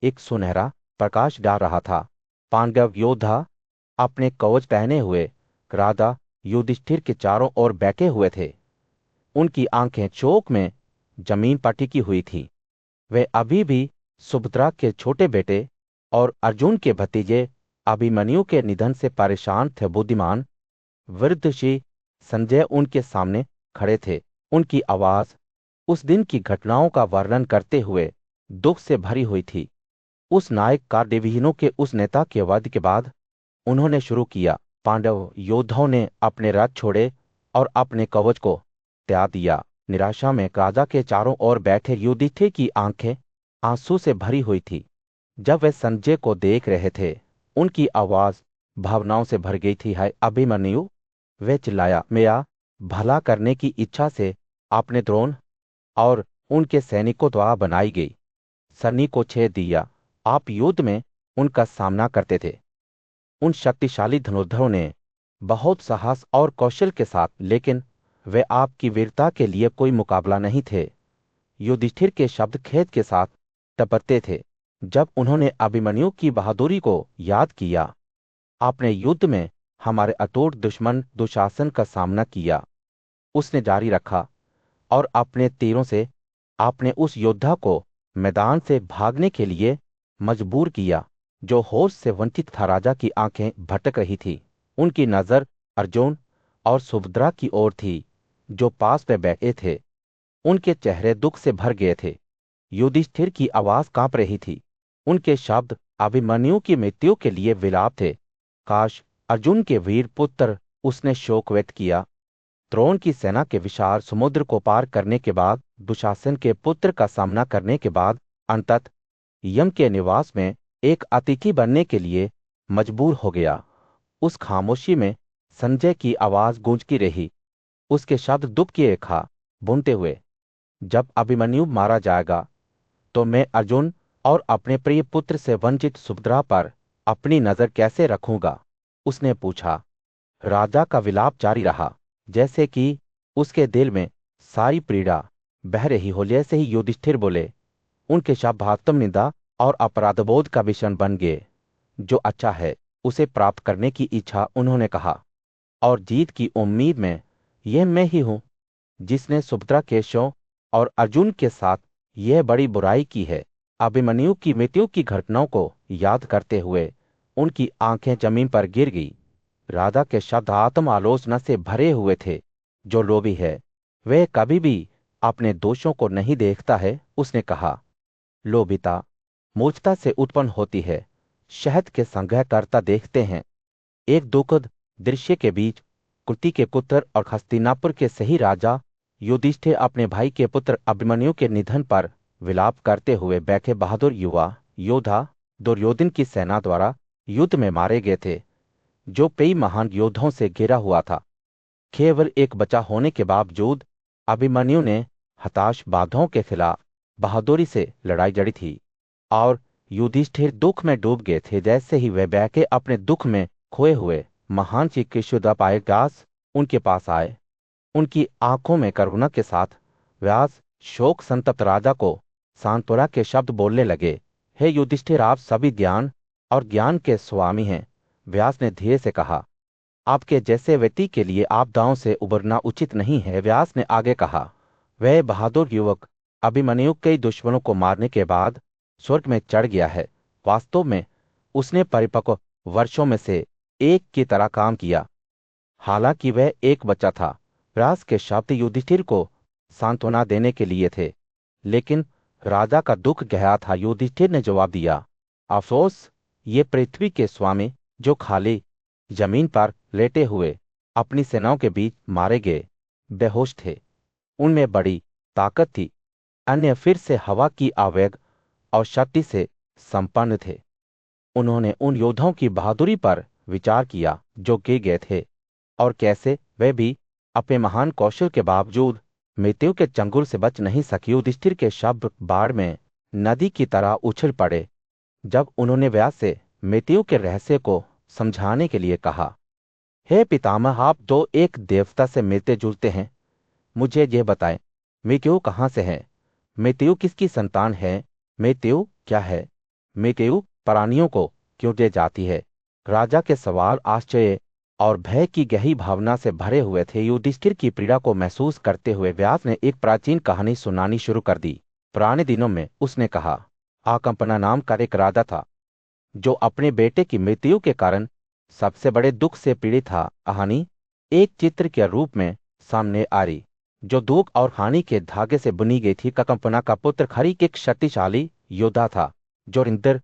एक सुनहरा प्रकाश डाल रहा था। पांडव योद्धा अपने कवच पहने हुए राजा युधिष्ठिर के चारों ओर बैठे हुए थे। उनकी आंखें चौक में जमीन पर टिकी हुई थी। वे अभी भी सुभद्रा के छोटे बेटे और अर्जुन के भतीजे अभिमन्यु के निधन से परेशान थे। बुद्धिमान वृद्ध श्री संजय उनके सामने खड़े थे। उनकी आवाज उस दिन की घटनाओं का वर्णन करते हुए दुख से भरी हुई थी। उस नायक कार्यविहीनों के उस नेता के वध के बाद उन्होंने शुरू किया। पांडव योद्धाओं ने अपने रथ छोड़े और अपने कवच को त्याग दिया। निराशा में राजा के चारों ओर बैठे युधिष्ठिर की आंखें आंसू से भरी हुई थी। जब वे संजय को देख रहे थे, उनकी आवाज भावनाओं से भर गई थी। है अभिमन्यु, वे चिल्लाया, मेरा भला करने की इच्छा से आपने द्रोण और उनके सैनिकों द्वारा बनाई गई सरनी को छेद दिया। आप युद्ध में उनका सामना करते थे। उन शक्तिशाली धनुर्धरों ने बहुत साहस और कौशल के साथ, लेकिन वे आपकी वीरता के लिए कोई मुकाबला नहीं थे। युधिष्ठिर के शब्द खेद के साथ टपकते थे जब उन्होंने अभिमन्यु की बहादुरी को याद किया। आपने युद्ध में हमारे अटूट दुश्मन दुशासन का सामना किया, उसने जारी रखा, और अपने तीरों से आपने उस योद्धा को मैदान से भागने के लिए मजबूर किया जो होश से वंचित था। राजा की आंखें भटक रही थी। उनकी नजर अर्जुन और सुभद्रा की ओर थी जो पास में बैठे थे। उनके चेहरे दुख से भर गए थे। युधिष्ठिर की आवाज कांप रही थी। उनके शब्द अभिमन्यु की मृत्यु के लिए विलाप थे। काश अर्जुन के वीर पुत्र, उसने शोक व्यक्त किया। द्रोण की सेना के विशाल समुद्र को पार करने के बाद, दुशासन के पुत्र का सामना करने के बाद, अंततः यम के निवास में एक अतिथि बनने के लिए मजबूर हो गया। उस खामोशी में संजय की आवाज गूंजती रही, उसके शब्द दुख की रेखा बुनते हुए, जब अभिमन्यु मारा जाएगा तो मैं अर्जुन और अपने प्रिय पुत्र से वंचित सुभद्रा पर अपनी नजर कैसे रखूंगा? उसने पूछा। राजा का विलाप जारी रहा, जैसे कि उसके दिल में सारी पीड़ा बह रही हो। जैसे ही युधिष्ठिर बोले, उनके शब्द भावतम निंदा और अपराधबोध का विषय बन गए। जो अच्छा है उसे प्राप्त करने की इच्छा, उन्होंने कहा, और जीत की उम्मीद में यह मैं ही हूं जिसने सुभद्रा, केशव और अर्जुन के साथ यह बड़ी बुराई की है। अभिमन्यु की मृत्यु की घटनाओं को याद करते हुए उनकी आंखें जमीन पर गिर गई। राजा के शब्द आत्म आलोचना से भरे हुए थे। जो लोभी है वह कभी भी अपने दोषों को नहीं देखता है, उसने कहा। लोभिता मूर्छता से उत्पन्न होती है। शहद के संग्रहकर्ता देखते हैं एक दुखद दृश्य के बीच कुंती के पुत्र और हस्तिनापुर के सही राजा युधिष्ठिर अपने भाई के पुत्र अभिमन्यु के निधन पर विलाप करते हुए बैठे बहादुर युवा योद्धा दुर्योधन की सेना द्वारा युद्ध में मारे गए थे, जो कई महान योद्धाओं से घिरा हुआ था। केवल एक बचा होने के बावजूद अभिमन्यु ने हताश बाधाओं के खिलाफ बहादुरी से लड़ाई जड़ी थी, और युधिष्ठिर दुख में डूब गए थे। जैसे ही वे बैके अपने दुख में खोए हुए महान श्री कृष्णदेव व्यास उनके पास आए। उनकी आंखों में करुणा के साथ व्यास शोक संतप्त राजा को सांत्वना के शब्द बोलने लगे। हे युधिष्ठिर, आप सभी ज्ञान और ज्ञान के स्वामी हैं। व्यास ने धीरे से कहा, आपके जैसे व्यक्ति के लिए आपदाओं से उबरना उचित नहीं है। व्यास ने आगे कहा, वह बहादुर युवक अभिमन्यु कई दुश्मनों को मारने के बाद स्वर्ग में चढ़ गया है। वास्तव में उसने परिपक्व वर्षों में से एक की तरह काम किया, हालांकि वह एक बच्चा था। व्यास के शब्द युधिष्ठिर को सांत्वना देने के लिए थे, लेकिन राजा का दुख गहरा था। युधिष्ठिर ने जवाब दिया, अफसोस, ये पृथ्वी के स्वामी जो खाली जमीन पर लेटे हुए अपनी सेनाओं के बीच मारे गए बेहोश थे। उनमें बड़ी ताकत थी, अन्य फिर से हवा की आवेग और शक्ति से संपन्न थे। उन्होंने उन योद्धाओं की बहादुरी पर विचार किया जो गिर गए थे, और कैसे वे भी अपने महान कौशल के बावजूद मृत्यु के चंगुल से बच नहीं सके। युधिष्ठिर के शब्द बाढ़ में नदी की तरह उछल पड़े जब उन्होंने व्यास से मृत्यु के रहस्य को समझाने के लिए कहा। हे पितामह, आप तो एक देवता से मिलते जुलते हैं। मुझे यह बताएं, मृत्यु कहाँ से है? मृत्यु किसकी संतान है? मृत्यु क्या है? मृत्यु प्राणियों को क्यों दे जाती है? राजा के सवाल आश्चर्य और भय की गहरी भावना से भरे हुए थे। युधिष्ठिर की पीड़ा को महसूस करते हुए व्यास ने एक प्राचीन कहानी सुनानी शुरू कर दी। पुराने दिनों में, उसने कहा, आकंपना नाम का एक राजा था जो अपने बेटे की मृत्यु के कारण सबसे बड़े दुख से पीड़ित था। कहानी एक चित्र के रूप में सामने आ रही जो दुख और हानि के धागे से बुनी गई थी। कंपना का पुत्र खरी एक शक्तिशाली योद्धा था जो इंद्र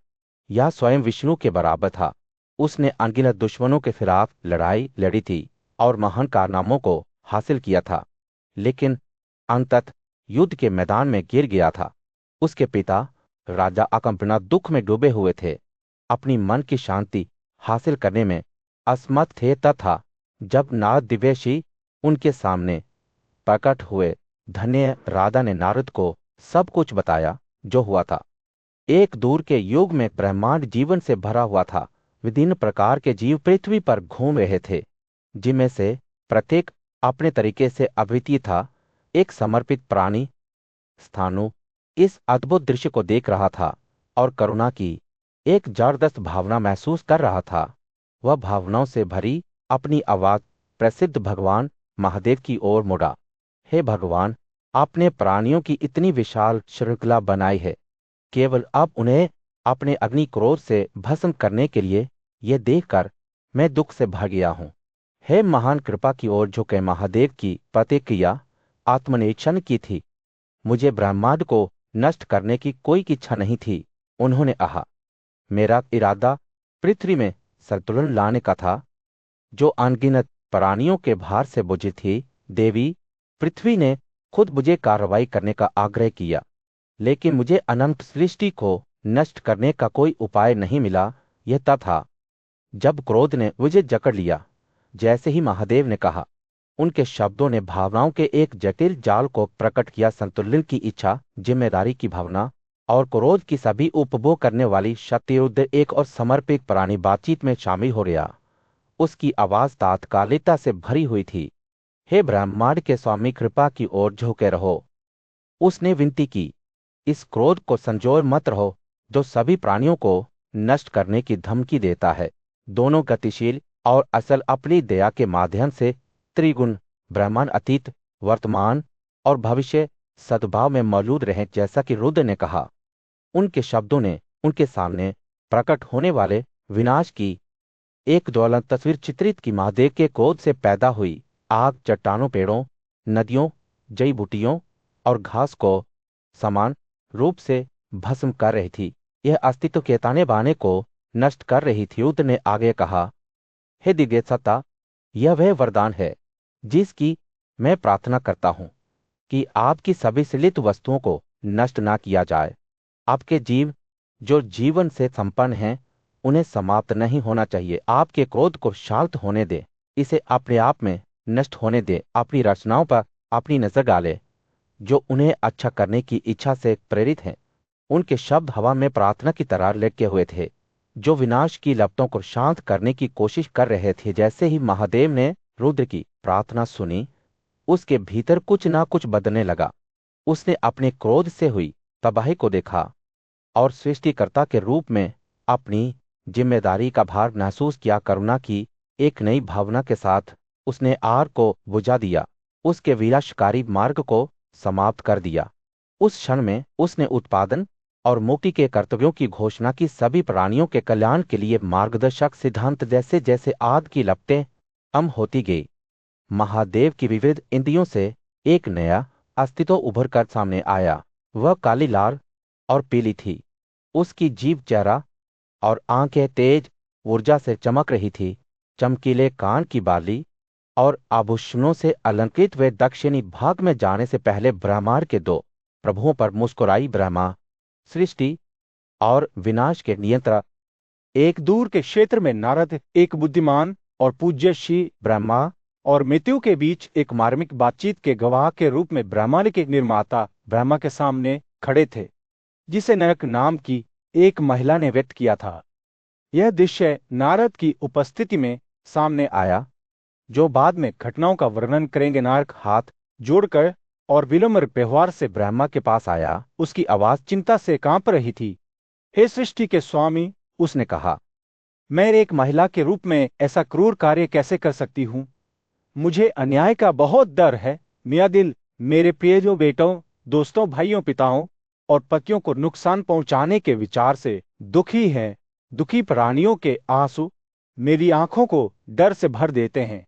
या स्वयं विष्णु के बराबर था। उसने अनगिनत दुश्मनों के खिलाफ लड़ाई लड़ी थी और महान कारनामों को हासिल किया था, लेकिन अंततः युद्ध के मैदान में गिर गया था। उसके पिता राजा अकम्पना दुख में डूबे हुए थे, अपनी मन की शांति हासिल करने में असमर्थ थे। तथा जब नारद दिव्यषी उनके सामने प्रकट हुए, धन्य राधा ने नारद को सब कुछ बताया जो हुआ था। एक दूर के युग में ब्रह्मांड जीवन से भरा हुआ था। विभिन्न प्रकार के जीव पृथ्वी पर घूम रहे थे, जिनमें से प्रत्येक अपने तरीके से अद्वितीय था। एक समर्पित प्राणी स्थानु इस अद्भुत दृश्य को देख रहा था और करुणा की एक जबरदस्त भावना महसूस कर रहा था। वह भावनाओं से भरी अपनी आवाज प्रसिद्ध भगवान महादेव की ओर मुड़ा। हे भगवान, आपने प्राणियों की इतनी विशाल श्रृंखला बनाई है, केवल अब उन्हें अपने अग्नि क्रोध से भस्म करने के लिए यह देखकर मैं दुख से भर गया हूं। हे महान कृपा की ओर झुके महादेव की प्रतिक्रिया आत्मनिरीक्षण की थी। मुझे ब्रह्मांड को नष्ट करने की कोई इच्छा नहीं थी। उन्होंने कहा, मेरा इरादा पृथ्वी में संतुलन लाने का था, जो अनगिनत प्राणियों के भार से बोझित थी। देवी पृथ्वी ने खुद मुझे कार्रवाई करने का आग्रह किया, लेकिन मुझे अनंत सृष्टि को नष्ट करने का कोई उपाय नहीं मिला। यह तब था जब क्रोध ने मुझे जकड़ लिया। जैसे ही महादेव ने कहा, उनके शब्दों ने भावनाओं के एक जटिल जाल को प्रकट किया। संतुलन की इच्छा, जिम्मेदारी की भावना और क्रोध की सभी उपभोग करने वाली शक्ति विरुद्ध एक और समर्पित प्राणी बातचीत में शामिल हो गया। उसकी आवाज तात्कालिकता से भरी हुई थी। हे ब्रह्मांड के स्वामी, कृपा की ओर झुके रहो। उसने विनती की, इस क्रोध को संजोए मत रहो जो सभी प्राणियों को नष्ट करने की धमकी देता है। दोनों गतिशील और असल अपनी दया के माध्यम से त्रिगुण ब्रह्मांड अतीत, वर्तमान और भविष्य सद्भाव में मौजूद रहे, जैसा कि रुद्र ने कहा। उनके शब्दों ने उनके सामने प्रकट होने वाले विनाश की एक ज्वलंत तस्वीर चित्रित की। महादेव के क्रोध से पैदा हुई आग चट्टानों, पेड़ों, नदियों, जड़ी बूटियों और घास को समान रूप से भस्म कर रही थी। यह अस्तित्व के ताने बाने को नष्ट कर रही थी। रुद्र ने आगे कहा, हे दिव्य सत्ता, यह वह वरदान है जिसकी मैं प्रार्थना करता हूं कि आपकी सभी सलित वस्तुओं को नष्ट ना किया जाए। आपके जीव जो जीवन से संपन्न हैं, उन्हें समाप्त नहीं होना चाहिए। आपके क्रोध को शांत होने दे, इसे अपने आप में नष्ट होने दे। अपनी रचनाओं पर अपनी नजर डाले जो उन्हें अच्छा करने की इच्छा से प्रेरित हैं। उनके शब्द हवा में प्रार्थना की तरह लटके हुए थे, जो विनाश की लपटों को शांत करने की कोशिश कर रहे थे। जैसे ही महादेव ने रुद्र की प्रार्थना सुनी, उसके भीतर कुछ ना कुछ बदलने लगा। उसने अपने क्रोध से हुई तबाही को देखा और सृष्टिकर्ता के रूप में अपनी जिम्मेदारी का भार महसूस किया। करुणा की एक नई भावना के साथ उसने आग को बुझा दिया, उसके विनाशकारी मार्ग को समाप्त कर दिया। उस क्षण में उसने उत्पादन और मुक्ति के कर्तव्यों की घोषणा की। सभी प्राणियों के कल्याण के लिए मार्गदर्शक सिद्धांत जैसे जैसे आग की लपटें कम होती गई, महादेव की विविध इंद्रियों से एक नया अस्तित्व उभर कर सामने आया। वह काली, लाल और पीली थी। उसकी जीभ, चेहरा और आंखें तेज ऊर्जा से चमक रही थी। चमकीले कान की बाली और आभूषणों से अलंकृत वे दक्षिणी भाग में जाने से पहले ब्रह्मांड के दो प्रभुओं पर मुस्कुराई। ब्रह्मा सृष्टि और विनाश के नियंत्रक, एक दूर के क्षेत्र में नारद एक बुद्धिमान और पूज्य श्री ब्रह्मा और मृत्यु के बीच एक मार्मिक बातचीत के गवाह के रूप में ब्रह्मांड के निर्माता ब्रह्मा के सामने खड़े थे, जिसे नरक नाम की एक महिला ने व्यक्त किया था। यह दृश्य नारद की उपस्थिति में सामने आया, जो बाद में घटनाओं का वर्णन करेंगे। नारद हाथ जोड़कर और विनम्र व्यवहार से ब्रह्मा के पास आया। उसकी आवाज चिंता से कांप रही थी। हे सृष्टि के स्वामी, उसने कहा, मैं एक महिला के रूप में ऐसा क्रूर कार्य कैसे कर सकती हूँ? मुझे अन्याय का बहुत डर है। मेरा दिल मेरे प्रिय बेटों, दोस्तों, भाइयों, पिताओं और पतियों को नुकसान पहुंचाने के विचार से दुखी है। दुखी प्राणियों के आंसू मेरी आंखों को डर से भर देते हैं।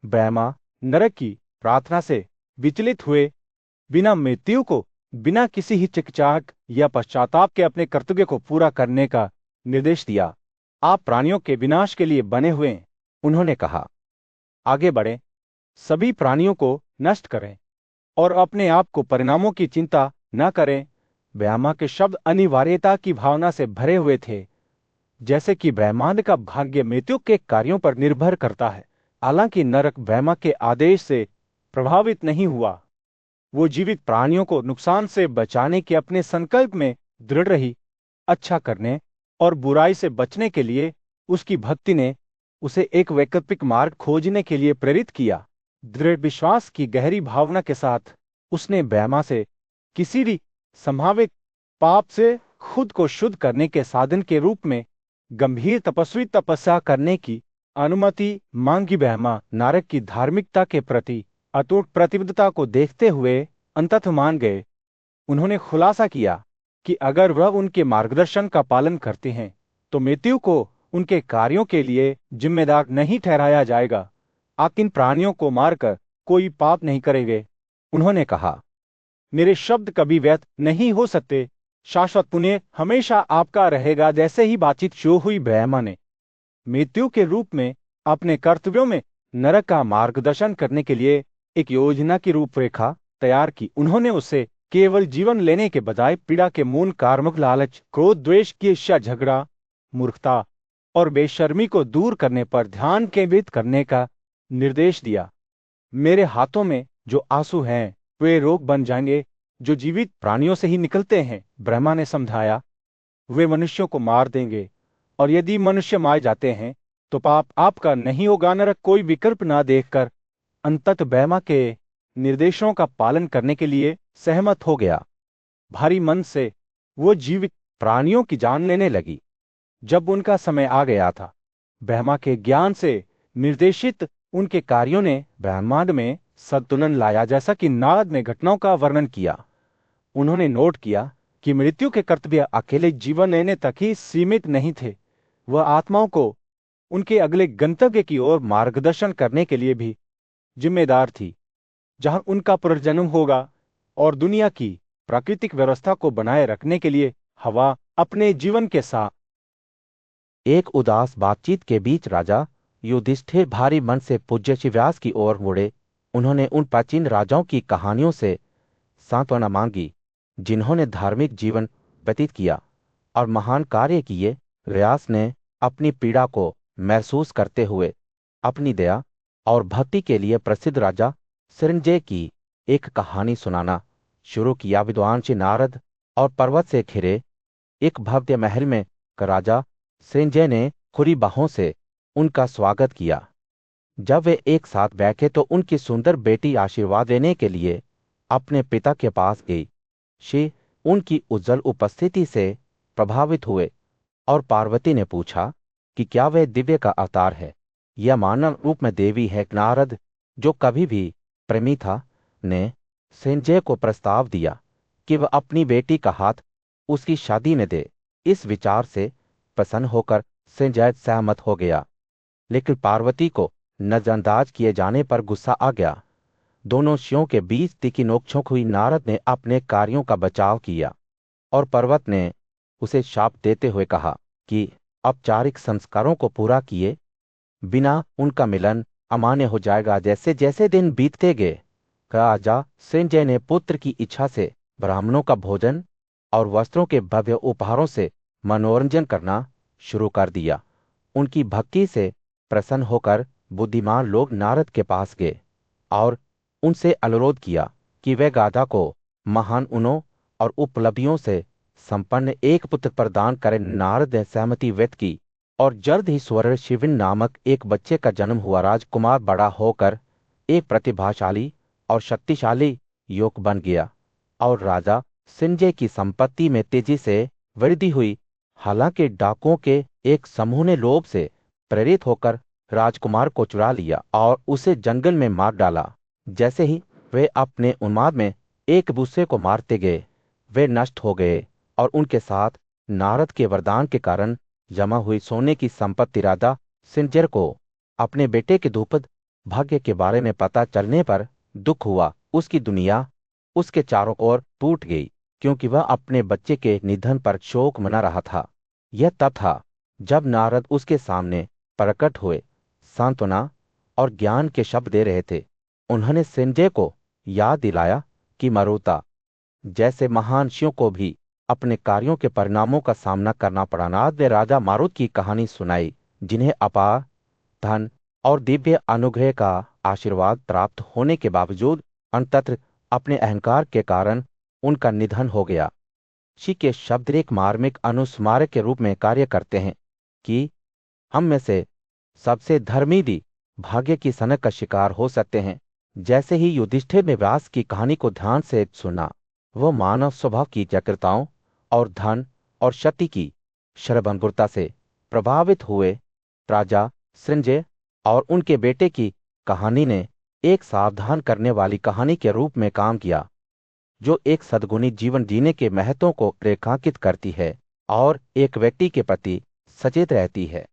ब्रह्मा नरक की प्रार्थना से विचलित हुए बिना मृत्यु को बिना किसी हिचकिचाहट या पश्चाताप के अपने कर्तव्य को पूरा करने का निर्देश दिया। आप प्राणियों के विनाश के लिए बने हुए हैं। उन्होंने कहा, आगे बढ़े सभी प्राणियों को नष्ट करें और अपने आप को परिणामों की चिंता न करें। ब्रह्मा के शब्द अनिवार्यता की भावना से भरे हुए थे, जैसे कि ब्रह्मांड का भाग्य मृत्यु के कार्यों पर निर्भर करता है। हालांकि नरक ब्रह्मा के आदेश से प्रभावित नहीं हुआ। वो जीवित प्राणियों को नुकसान से बचाने के अपने संकल्प में दृढ़ रही। अच्छा करने और बुराई से बचने के लिए उसकी भक्ति ने उसे एक वैकल्पिक मार्ग खोजने के लिए प्रेरित किया। दृढ़ विश्वास की गहरी भावना के साथ उसने ब्रह्मा से किसी भी संभावित पाप से खुद को शुद्ध करने के साधन के रूप में गंभीर तपस्वी तपस्या करने की अनुमति मांगी। ब्रह्मा नारद की धार्मिकता के प्रति अटूट प्रतिबद्धता को देखते हुए अंततः मान गए। उन्होंने खुलासा किया कि अगर वह उनके मार्गदर्शन का पालन करते हैं तो मृत्यु को उनके कार्यों के लिए जिम्मेदार नहीं ठहराया जाएगा। आप इन प्राणियों को मारकर कोई पाप नहीं करेंगे। उन्होंने कहा, मेरे शब्द कभी व्यर्थ नहीं हो सकते। शाश्वत पुण्य हमेशा आपका रहेगा। जैसे ही बातचीत शुरू हुई, ब्रह्मा ने मृत्यु के रूप में अपने कर्तव्यों में नरक का मार्गदर्शन करने के लिए एक योजना की रूपरेखा तैयार की। उन्होंने उसे केवल जीवन लेने के बजाय पीड़ा के मूल कार्मिक लालच, क्रोध, द्वेष की ईर्ष्या, झगड़ा, मूर्खता और बेशर्मी को दूर करने पर ध्यान केंद्रित करने का निर्देश दिया। मेरे हाथों में जो आंसू हैं वे रोग बन जाएंगे जो जीवित प्राणियों से ही निकलते हैं, ब्रह्मा ने समझाया। वे मनुष्यों को मार देंगे और यदि मनुष्य मार जाते हैं तो पाप आपका नहीं होगा। नरक कोई विकल्प ना देखकर अंततः ब्रह्मा के निर्देशों का पालन करने के लिए सहमत हो गया। भारी मन से वो जीवित प्राणियों की जान लेने लगी। जब उनका समय आ गया था, ब्रह्मा के ज्ञान से निर्देशित उनके कार्यों ने ब्रह्मांड में संतुलन लाया। जैसा कि नारद ने घटनाओं का वर्णन किया, उन्होंने नोट किया कि मृत्यु के कर्तव्य अकेले जीवन लेने तक ही सीमित नहीं थे। वह आत्माओं को उनके अगले गंतव्य की ओर मार्गदर्शन करने के लिए भी जिम्मेदार थी, जहां उनका पुनर्जन्म होगा। और दुनिया की प्राकृतिक व्यवस्था को बनाए रखने के लिए हवा अपने जीवन के साथ। एक उदास बातचीत के बीच राजा युधिष्ठिर भारी मन से पूज्य श्री व्यास की ओर मुड़े। उन्होंने उन प्राचीन राजाओं की कहानियों से सांत्वना मांगी जिन्होंने धार्मिक जीवन व्यतीत किया और महान कार्य किए। व्यास ने अपनी पीड़ा को महसूस करते हुए अपनी दया और भक्ति के लिए प्रसिद्ध राजा संजय की एक कहानी सुनाना शुरू किया। विद्वान श्री नारद और पर्वत से घिरे एक भव्य महल में राजा संजय ने खुली बाहों से उनका स्वागत किया। जब वे एक साथ बैठे तो उनकी सुंदर बेटी आशीर्वाद लेने के लिए अपने पिता के पास गई। श्री उनकी उज्जवल उपस्थिति से प्रभावित हुए और पार्वती ने पूछा कि क्या वह दिव्य का अवतार है या मानव रूप में देवी है। नारद, जो कभी भी प्रेमी था, ने संजय को प्रस्ताव दिया कि वह अपनी बेटी का हाथ उसकी शादी में दे। इस विचार से प्रसन्न होकर संजय सहमत हो गया, लेकिन पार्वती को नजरअंदाज किए जाने पर गुस्सा आ गया। दोनों शियों के बीच तीखी नोकझोंक हुई। नारद ने अपने कार्यों का बचाव किया और पर्वत ने उसे शाप देते हुए कहा कि औपचारिक संस्कारों को पूरा किए बिना उनका मिलन अमान्य हो जाएगा। जैसे जैसे दिन बीतते गए, राजा संजय ने पुत्र की इच्छा से ब्राह्मणों का भोजन और वस्त्रों के भव्य उपहारों से मनोरंजन करना शुरू कर दिया। उनकी भक्ति से प्रसन्न होकर बुद्धिमान लोग नारद के पास गए और उनसे अनुरोध किया कि वे गाधा को महान गुणों और उपलब्धियों से संपन्न एक पुत्र प्रदान करें। नारद ने सहमति व्यक्त की और जल्द ही स्वर्ण शिविन नामक एक बच्चे का जन्म हुआ। राजकुमार बड़ा होकर एक प्रतिभाशाली और शक्तिशाली युवक बन गया और राजा संजय की संपत्ति में तेजी से वृद्धि हुई। हालांकि डाकुओं के एक समूह ने लोभ से प्रेरित होकर राजकुमार को चुरा लिया और उसे जंगल में मार डाला। जैसे ही वे अपने उन्माद में एक दूसरे को मारते गए, वे नष्ट हो गए और उनके साथ नारद के वरदान के कारण जमा हुई सोने की संपत्ति। राजा संजय को अपने बेटे के दुखद भाग्य के बारे में पता चलने पर दुख हुआ। उसकी दुनिया उसके चारों ओर टूट गई क्योंकि वह अपने बच्चे के निधन पर शोक मना रहा था। यह तब था जब नारद उसके सामने प्रकट हुए, सांत्वना और ज्ञान के शब्द दे रहे थे। उन्होंने संजय को याद दिलाया कि मरुता जैसे महान ऋषियों को भी अपने कार्यों के परिणामों का सामना करना पड़ा। नारद ने राजा मारुत की कहानी सुनाई, जिन्हें अपार धन और दिव्य अनुग्रह का आशीर्वाद प्राप्त होने के बावजूद अंततः अपने अहंकार के कारण उनका निधन हो गया। ऋषि के शब्द एक मार्मिक अनुस्मारक के रूप में कार्य करते हैं कि हम में से सबसे धर्मी भी भाग्य की सनक का शिकार हो सकते हैं। जैसे ही युधिष्ठिर ने व्यास की कहानी को ध्यान से सुना, वह मानव स्वभाव की जटिलताओं और धन और शक्ति की शरभंगुरता से प्रभावित हुए। राजा संजय और उनके बेटे की कहानी ने एक सावधान करने वाली कहानी के रूप में काम किया, जो एक सद्गुणी जीवन जीने के महत्व को रेखांकित करती है और एक व्यक्ति के प्रति सचेत रहती है।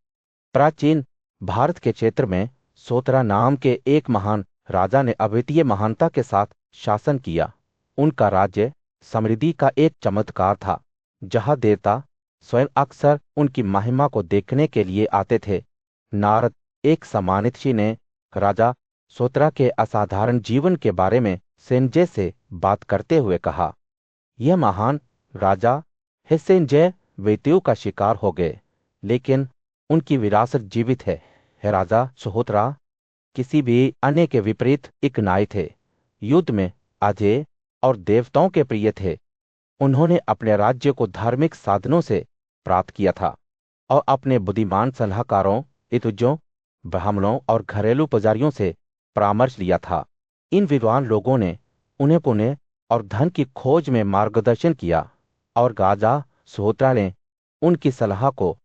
प्राचीन भारत के क्षेत्र में सोतरा नाम के एक महान राजा ने अद्वितीय महानता के साथ शासन किया। उनका राज्य समृद्धि का एक चमत्कार था, जहां देवता स्वयं अक्सर उनकी महिमा को देखने के लिए आते थे। नारद, एक सम्मानित ऋषि, ने राजा सोतरा के असाधारण जीवन के बारे में संजय से बात करते हुए कहा, यह महान राजा है संजय मृत्यु का शिकार हो गए, लेकिन उनकी विरासत जीवित है। राजा सोहोत्रा किसी भी अन्य के विपरीत एक नाई थे, युद्ध में अजय और देवताओं के प्रिय थे। उन्होंने अपने राज्य को धार्मिक साधनों से प्राप्त किया था और अपने बुद्धिमान सलाहकारों, इतुजों, ब्राह्मणों और घरेलू पुजारियों से परामर्श लिया था। इन विद्वान लोगों ने उन्हें पुण्य और धन की खोज में मार्गदर्शन किया और राजा सोहोत्रा ने उनकी सलाह को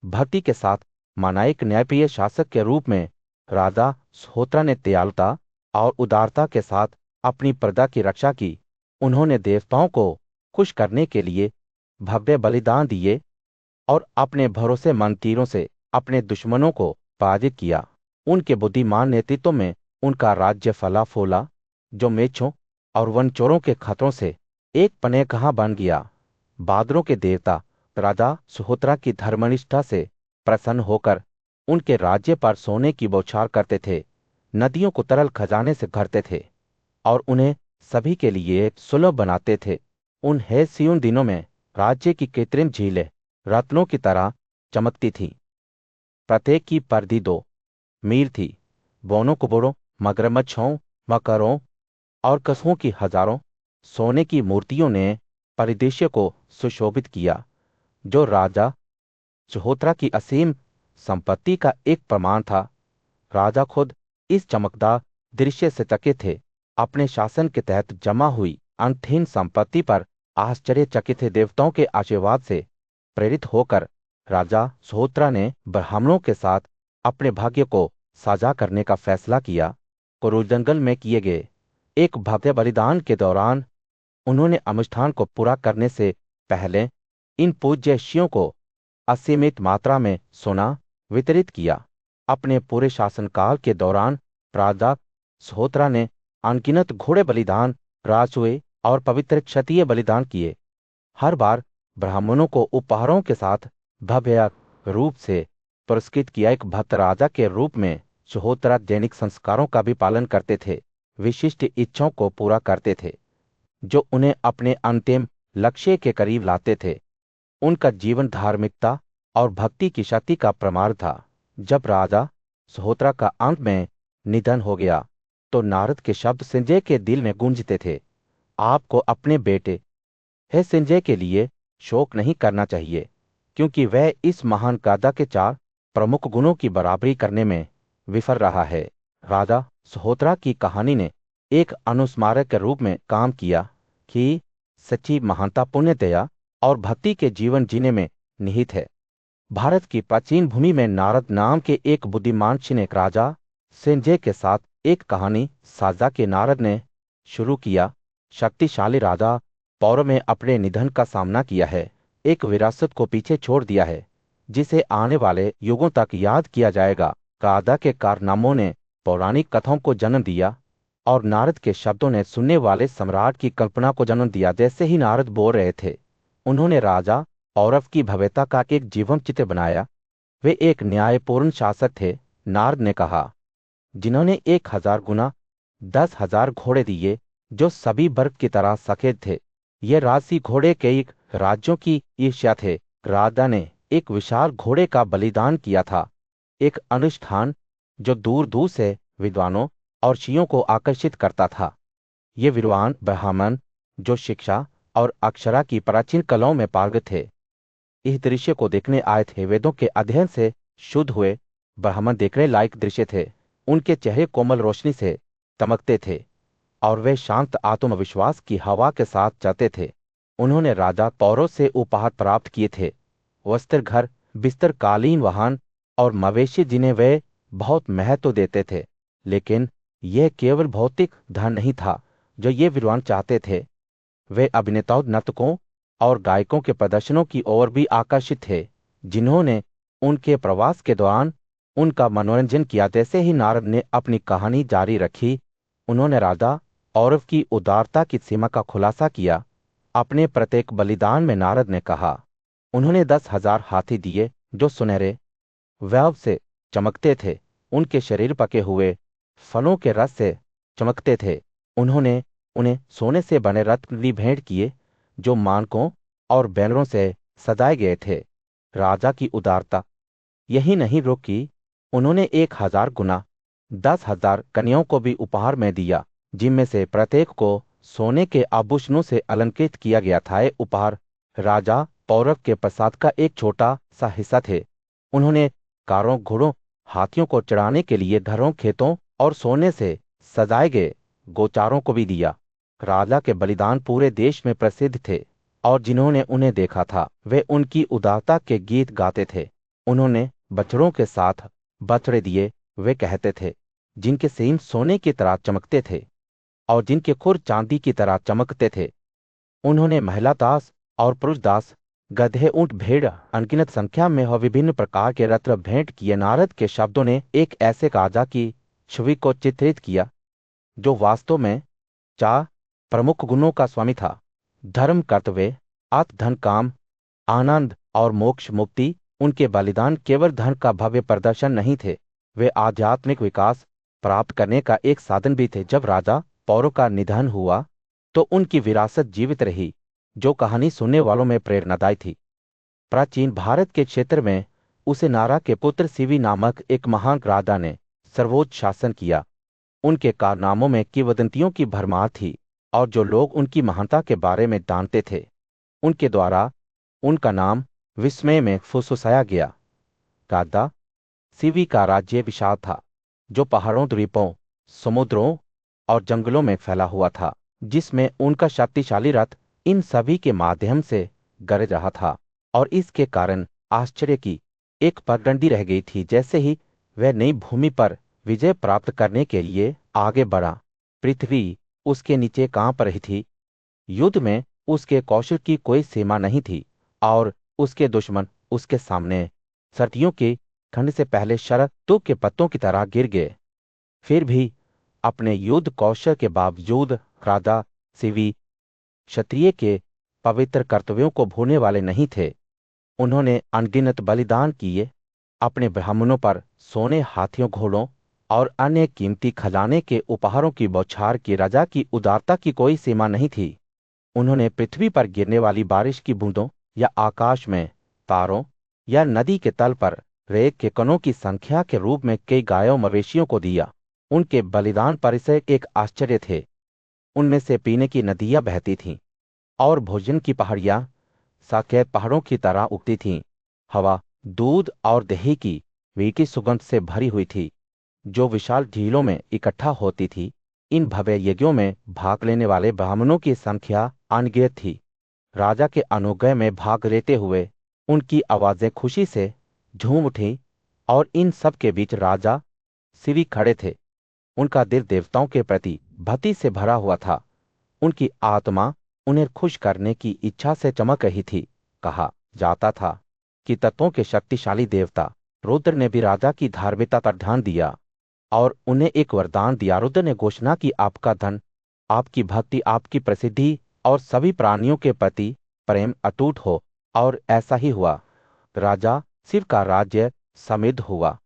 भक्ति के साथ माना। एक न्यायप्रिय शासक के रूप में राजा सोहोत्रा ने दयालुता और उदारता के साथ अपनी प्रजा की रक्षा की। उन्होंने देवताओं को खुश करने के लिए भव्य बलिदान दिए और अपने भरोसेमंद तीरों से अपने दुश्मनों को पराजित किया। उनके बुद्धिमान नेतृत्व में उनका राज्य फला फूला, जो मेछों और वनचोरों के खतरों से एक पनाहगाह बन गया। बादलों के देवता राजा सोहोत्रा की धर्मनिष्ठा से प्रसन्न होकर उनके राज्य पर सोने की बौछार करते थे, नदियों को तरल खजाने से भरते थे और उन्हें सभी के लिए सुलभ बनाते थे। उन हेसियों दिनों में राज्य की कृत्रिम झीलें रत्नों की तरह चमकती थीं। प्रत्येक की परिधि 2 मील थी। बोनों कुबोरों, मगरमच्छों, मकरों और कछुओं की हजारों सोने की मूर्तियों ने परिदृश्य को सुशोभित किया, जो राजा सोहोत्रा की असीम संपत्ति का एक प्रमाण था। राजा खुद इस चमकदार दृश्य से चकित थे। अपने शासन के तहत जमा हुई अनंतहीन संपत्ति पर आश्चर्यचकित देवताओं के आशीर्वाद से प्रेरित होकर राजा सोहोत्रा ने ब्राह्मणों के साथ अपने भाग्य को साझा करने का फैसला किया। कुरु जंगल में किए गए एक भव्य बलिदान के दौरान उन्होंने अनुष्ठान को पूरा करने से पहले इन पूज्य ऋषियों को असीमित मात्रा में सोना वितरित किया। अपने पूरे शासनकाल के दौरान राजा सोहोत्रा ने अनगिनत घोड़े बलिदान, राजसूय और पवित्र क्षत्रिय बलिदान किए। हर बार ब्राह्मणों को उपहारों के साथ भव्य रूप से पुरस्कृत किया। एक भक्त राजा के रूप में सोहोत्रा दैनिक संस्कारों का भी पालन करते थे, विशिष्ट इच्छाओं को पूरा करते थे जो उन्हें अपने अंतिम लक्ष्य के करीब लाते थे। उनका जीवन धार्मिकता और भक्ति की शक्ति का प्रमाण था। जब राजा सोहोत्रा का अंत में निधन हो गया, तो नारद के शब्द संजय के दिल में गूंजते थे, आपको अपने बेटे है संजय के लिए शोक नहीं करना चाहिए, क्योंकि वह इस महान गाथा के 4 प्रमुख गुणों की बराबरी करने में विफल रहा है। राजा सोहोत्रा की कहानी ने एक अनुस्मारक के रूप में काम किया कि सच्ची महानता पुण्य, दया और भक्ति के जीवन जीने में निहित है। भारत की प्राचीन भूमि में नारद नाम के एक बुद्धिमान ऋषि ने राजा संजय के साथ एक कहानी साझा की। नारद ने शुरू किया, शक्तिशाली राजा पौरव में अपने निधन का सामना किया है, एक विरासत को पीछे छोड़ दिया है जिसे आने वाले युगों तक याद किया जाएगा। राजा के कारनामों ने पौराणिक कथाओं को जन्म दिया और नारद के शब्दों ने सुनने वाले सम्राट की कल्पना को जन्म दिया। जैसे ही नारद बोल रहे थे, उन्होंने राजा पौरव की भव्यता का एक जीवन चित्र बनाया। वे एक न्यायपूर्ण शासक थे। नारद ने कहा, जिन्होंने 1000 गुना 10,000 घोड़े दिए जो सभी बर्फ की तरह सफेद थे। ये राजसी घोड़े कई राज्यों की ईर्ष्या थे। राजा ने एक विशाल घोड़े का बलिदान किया था, एक अनुष्ठान जो दूर दूर से विद्वानों और ऋषियों को आकर्षित करता था। ये विद्वान ब्राह्मण जो शिक्षा और अक्षरा की प्राचीन कलाओं में पारंगत थे, इस दृश्य को देखने आए थे। वेदों के अध्ययन से शुद्ध हुए ब्राह्मण देखने लायक दृश्य थे। उनके चेहरे कोमल रोशनी से चमकते थे और वे शांत आत्मविश्वास की हवा के साथ चलते थे। उन्होंने राजा पौरव से उपहार प्राप्त किए थे, वस्त्र, घर, बिस्तर, कालीन, वाहन और मवेशी जिन्हें वे बहुत महत्व देते थे। लेकिन यह केवल भौतिक धन नहीं था जो ये विद्वान चाहते थे। वे अभिनेताओं, नर्तकों और गायकों के प्रदर्शनों की ओर भी आकर्षित थे, जिन्होंने उनके प्रवास के दौरान उनका मनोरंजन किया। जैसे ही नारद ने अपनी कहानी जारी रखी, उन्होंने राजा पौरव की उदारता की सीमा का खुलासा किया। अपने प्रत्येक बलिदान में नारद ने कहा, उन्होंने 10,000 हाथी दिए जो सुनहरे वैभव से चमकते थे। उनके शरीर पके हुए फलों के रस से चमकते थे। उन्होंने उन्हें सोने से बने रत्न भी भेंट किए जो मानकों और बैनरों से सजाए गए थे। राजा की उदारता यही नहीं रोकी, उन्होंने 1,000 गुना 10,000 कन्याओं को भी उपहार में दिया, जिनमें से प्रत्येक को सोने के आभूषणों से अलंकृत किया गया था। ये उपहार राजा पौरव के प्रसाद का एक छोटा सा हिस्सा थे। उन्होंने कारों, घोड़ों, हाथियों को चढ़ाने के लिए घरों, खेतों और सोने से सजाए गए गोचारों को भी दिया। राजा के बलिदान पूरे देश में प्रसिद्ध थे और जिन्होंने उन्हें देखा था वे उनकी उदारता के गीत गाते थे। उन्होंने बछड़ों के साथ बछड़े दिए, वे कहते थे, जिनके सींग सोने की तरह चमकते थे और जिनके खुर चांदी की तरह चमकते थे। उन्होंने महिला दास और पुरुष दास, गधे, ऊंट, भेड़, अनगिनत संख्या में और विभिन्न प्रकार के रत्न भेंट किए। नारद के शब्दों ने एक ऐसे राजा की छवि को चित्रित किया जो वास्तव में 4 प्रमुख गुणों का स्वामी था: धर्म, कर्तव्य, आत्म, धन, काम, आनंद और मोक्ष, मुक्ति। उनके बलिदान केवल धन का भव्य प्रदर्शन नहीं थे, वे आध्यात्मिक विकास प्राप्त करने का एक साधन भी थे। जब राजा पौरव का निधन हुआ तो उनकी विरासत जीवित रही, जो कहानी सुनने वालों में प्रेरणादायी थी। प्राचीन भारत के क्षेत्र में उसे नारा के पुत्र सिवी नामक एक महान राजा ने सर्वोच्च शासन किया। उनके कारनामों में किंवदंतियों की भरमार थी और जो लोग उनकी महानता के बारे में जानते थे, उनके द्वारा उनका नाम विस्मय में फुसफुसाया गया। राजा सिवी का राज्य विशाल था, जो पहाड़ों, द्वीपों, समुद्रों और जंगलों में फैला हुआ था, जिसमें उनका शक्तिशाली रथ इन सभी के माध्यम से गरज रहा था। और इसके कारण आश्चर्य की एक पगडंडी रह गई थी। जैसे ही वह नई भूमि पर विजय प्राप्त करने के लिए आगे बढ़ा, पृथ्वी उसके नीचे कांप रही थी। युद्ध में उसके कौशल की कोई सीमा नहीं थी और उसके दुश्मन उसके सामने सर्दियों की ठंड से पहले शरद के पत्तों की तरह गिर गए। फिर भी अपने युद्ध कौशल के बावजूद राजा सिवी क्षत्रिय के पवित्र कर्तव्यों को भूलने वाले नहीं थे। उन्होंने अनगिनत बलिदान किए, अपने ब्राह्मणों पर सोने, हाथियों, घोड़ों और अन्य कीमती खजाने के उपहारों की बौछार की। राजा की उदारता की कोई सीमा नहीं थी। उन्होंने पृथ्वी पर गिरने वाली बारिश की बूंदों या आकाश में तारों या नदी के तल पर रेत के कणों की संख्या के रूप में कई गायों, मवेशियों को दिया। उनके बलिदान परिसर एक आश्चर्य थे। उनमें से पीने की नदियां बहती थीं और भोजन की पहाड़ियां साकेत पहाड़ों की तरह उगती थीं। हवा दूध और दही की मीठी सुगंध से भरी हुई थी, जो विशाल झीलों में इकट्ठा होती थी। इन भव्य यज्ञों में भाग लेने वाले ब्राह्मणों की संख्या अनगिनत थी। राजा के अनुग्रह में भाग लेते हुए उनकी आवाजें खुशी से झूम उठी और इन सब के बीच राजा सिवी खड़े थे। उनका दिल देवताओं के प्रति भक्ति से भरा हुआ था। उनकी आत्मा उन्हें खुश करने की इच्छा से चमक रही थी। कहा जाता था कि तत्वों के शक्तिशाली देवता रुद्र ने भी राजा की धार्मिकता पर ध्यान दिया और उन्हें एक वरदान दिया। रुद्र ने घोषणा की, आपका धन, आपकी भक्ति, आपकी प्रसिद्धि और सभी प्राणियों के प्रति प्रेम अटूट हो। और ऐसा ही हुआ। राजा शिव का राज्य समृद्ध हुआ।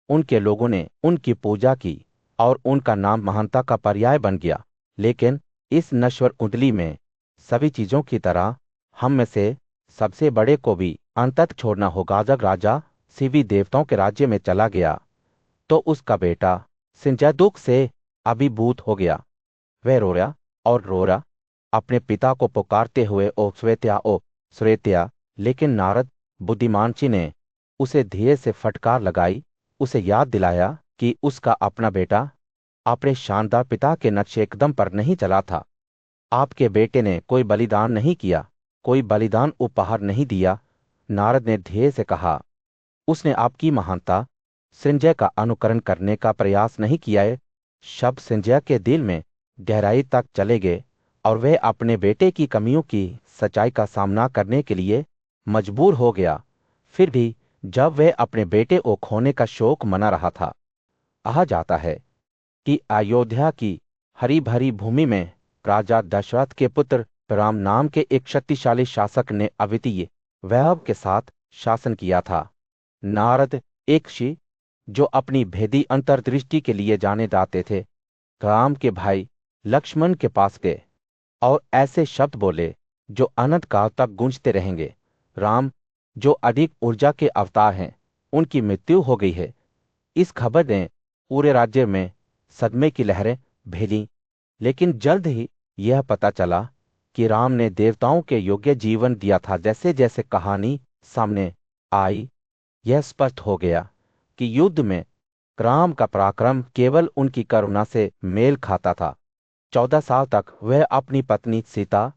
उनके लोगों ने उनकी पूजा की और उनका नाम महानता का पर्याय बन गया। लेकिन इस नश्वर कुंडली में सभी चीजों की तरह हम में से सबसे बड़े को भी अंततः छोड़ना होगा। जब राजा सीवी देवताओं के राज्य में चला गया तो उसका बेटा सिंजा दुख से अभिभूत हो गया। वह रोया और रोया अपने पिता को पुकारते हुए, ओ श्वेत्या, ओ श्वेत्या। लेकिन नारद बुद्धिमानची ने उसे धीरे से फटकार लगाई, उसे याद दिलाया कि उसका अपना बेटा अपने शानदार पिता के नक्शे कदम पर नहीं चला था। आपके बेटे ने कोई बलिदान नहीं किया, कोई बलिदान उपहार नहीं दिया। नारद ने धीरे से कहा, उसने आपकी महानता संजय का अनुकरण करने का प्रयास नहीं किया है। शब्द संजय के दिल में गहराई तक चले गए और वह अपने बेटे की कमियों की सच्चाई का सामना करने के लिए मजबूर हो गया। फिर भी जब वह अपने बेटे को खोने का शोक मना रहा था, कहा जाता है कि अयोध्या की हरी भरी भूमि में राजा दशरथ के पुत्र राम नाम के एक शक्तिशाली शासक ने अद्वितीय वैभव के साथ शासन किया था। नारद एक ऋषि जो अपनी भेदी अंतर्दृष्टि के लिए जाने जाते थे, राम के भाई लक्ष्मण के पास गए और ऐसे शब्द बोले जो अनंत काल तक गूंजते रहेंगे। राम जो अधिक ऊर्जा के अवतार हैं, उनकी मृत्यु हो गई है। इस खबर ने पूरे राज्य में सदमे की लहरें भेजी। लेकिन जल्द ही यह पता चला कि राम ने देवताओं के योग्य जीवन दिया था। जैसे जैसे कहानी सामने आई, यह स्पष्ट हो गया कि युद्ध में राम का पराक्रम केवल उनकी करुणा से मेल खाता था। 14 साल तक वह अपनी पत्नी सीता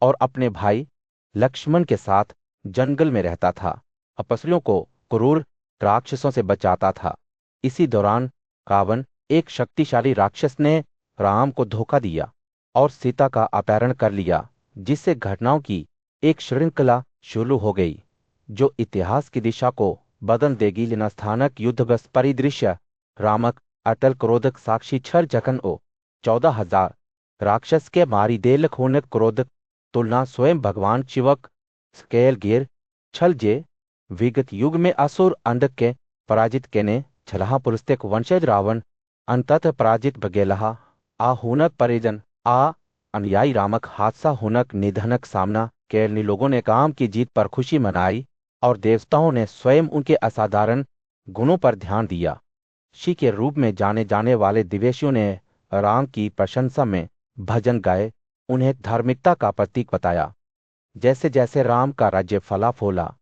और अपने भाई लक्ष्मण के साथ जंगल में रहता था, अपसलियों को क्रूर राक्षसों से बचाता था। इसी दौरान रावण, एक शक्तिशाली राक्षस, ने राम को धोखा दिया और सीता का अपहरण कर लिया, जिससे घटनाओं की एक श्रृंखला शुरू हो गई जो इतिहास की दिशा को बदल देगी। लिनास्थानक युद्धग्रस्त परिदृश्य, रामक अटल क्रोधक साक्षी छर जखन ओ 14,000 राक्षस के मारी देल खूनक क्रोधक तुलना स्वयं भगवान शिवक स्केल गिर छल जे विगत युग में असुर अंडक के पराजित केने छलहा पुरस्तिक वंशज रावण अंततः पराजित बगेलहा आ हुनक परिजन आ अनुयायी रामक हादसा हुनक निधनक सामना केरली लोगों ने काम की जीत पर खुशी मनाई और देवताओं ने स्वयं उनके असाधारण गुणों पर ध्यान दिया। ऋषि के रूप में जाने जाने वाले दिवेशियों ने राम की प्रशंसा में भजन गाए, उन्हें धार्मिकता का प्रतीक बताया। जैसे जैसे राम का राज्य फला फूला,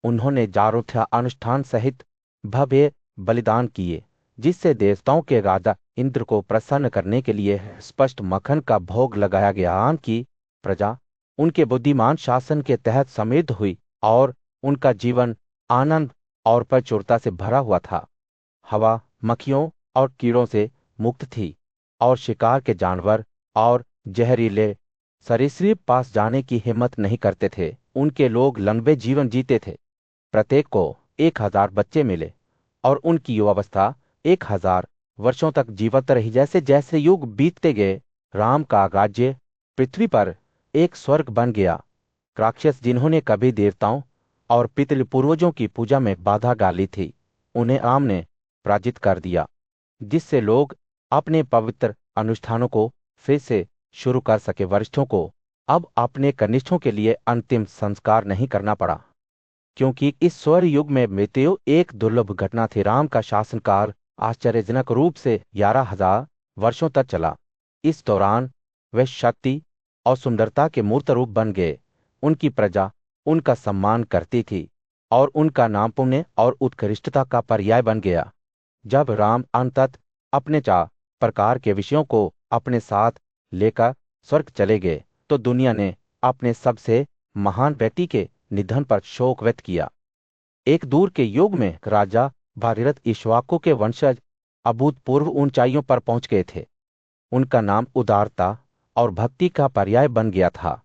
उन्होंने जारोथ्या अनुष्ठान सहित भव्य बलिदान किए, जिससे देवताओं के राजा इंद्र को प्रसन्न करने के लिए स्पष्ट मक्खन का भोग लगाया गया। राम की प्रजा उनके बुद्धिमान शासन के तहत समृद्ध हुई और उनका जीवन आनंद और प्रचुरता से भरा हुआ था। हवा मक्खियों और कीड़ों से मुक्त थी और शिकार के जानवर और जहरीले सरीसृप पास जाने की हिम्मत नहीं करते थे। उनके लोग लंबे जीवन जीते थे। प्रत्येक को 1,000 बच्चे मिले और उनकी युवावस्था 1,000 वर्षों तक जीवित रही। जैसे जैसे युग बीतते गए, राम का राज्य पृथ्वी पर एक स्वर्ग बन गया। राक्षस जिन्होंने कभी देवताओं और पितृ पूर्वजों की पूजा में बाधा डाली थी, उन्हें राम ने पराजित कर दिया, जिससे लोग अपने पवित्र अनुष्ठानों को फिर से शुरू कर सके। वरिष्ठों को अब अपने कनिष्ठों के लिए अंतिम संस्कार नहीं करना पड़ा, क्योंकि इस स्वर्ग युग में मृत्यु एक दुर्लभ घटना थी। राम का शासनकाल आश्चर्यजनक रूप से 11,000 वर्षों तक चला। इस दौरान वे शक्ति और सुंदरता के मूर्त रूप बन गए। उनकी प्रजा उनका सम्मान करती थी और उनका नाम पुण्य और उत्कृष्टता का पर्याय बन गया। जब राम अंततः अपने 4 प्रकार के विषयों को अपने साथ लेकर स्वर्ग चले गए, तो दुनिया ने अपने सबसे महान व्यक्ति के निधन पर शोक व्यक्त किया। एक दूर के युग में राजा भागीरथ इक्ष्वाकु के वंशज अभूतपूर्व ऊंचाइयों पर पहुंच गए थे। उनका नाम उदारता और भक्ति का पर्याय बन गया था।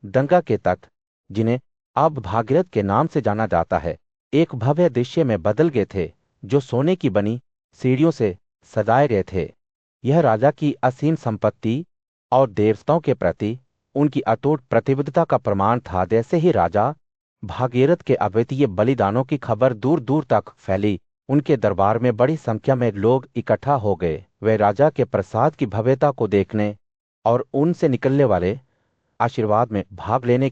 गंगा के तट, जिन्हें अब भागीरथ के नाम से जाना जाता है, एक भव्य दृश्य में बदल गए थे, जो सोने की बनी सीढ़ियों से सजाए गए थे। यह राजा की असीम संपत्ति और देवताओं के प्रति उनकी अटूट प्रतिबद्धता का प्रमाण था। जैसे ही राजा भागीरथ के अद्वितीय बलिदानों की खबर दूर दूर तक फैली, उनके दरबार में बड़ी संख्या में लोग इकट्ठा हो गए वे राजा के प्रसाद की भव्यता को देखने और उनसे निकलने वाले आशीर्वाद में भाग लेने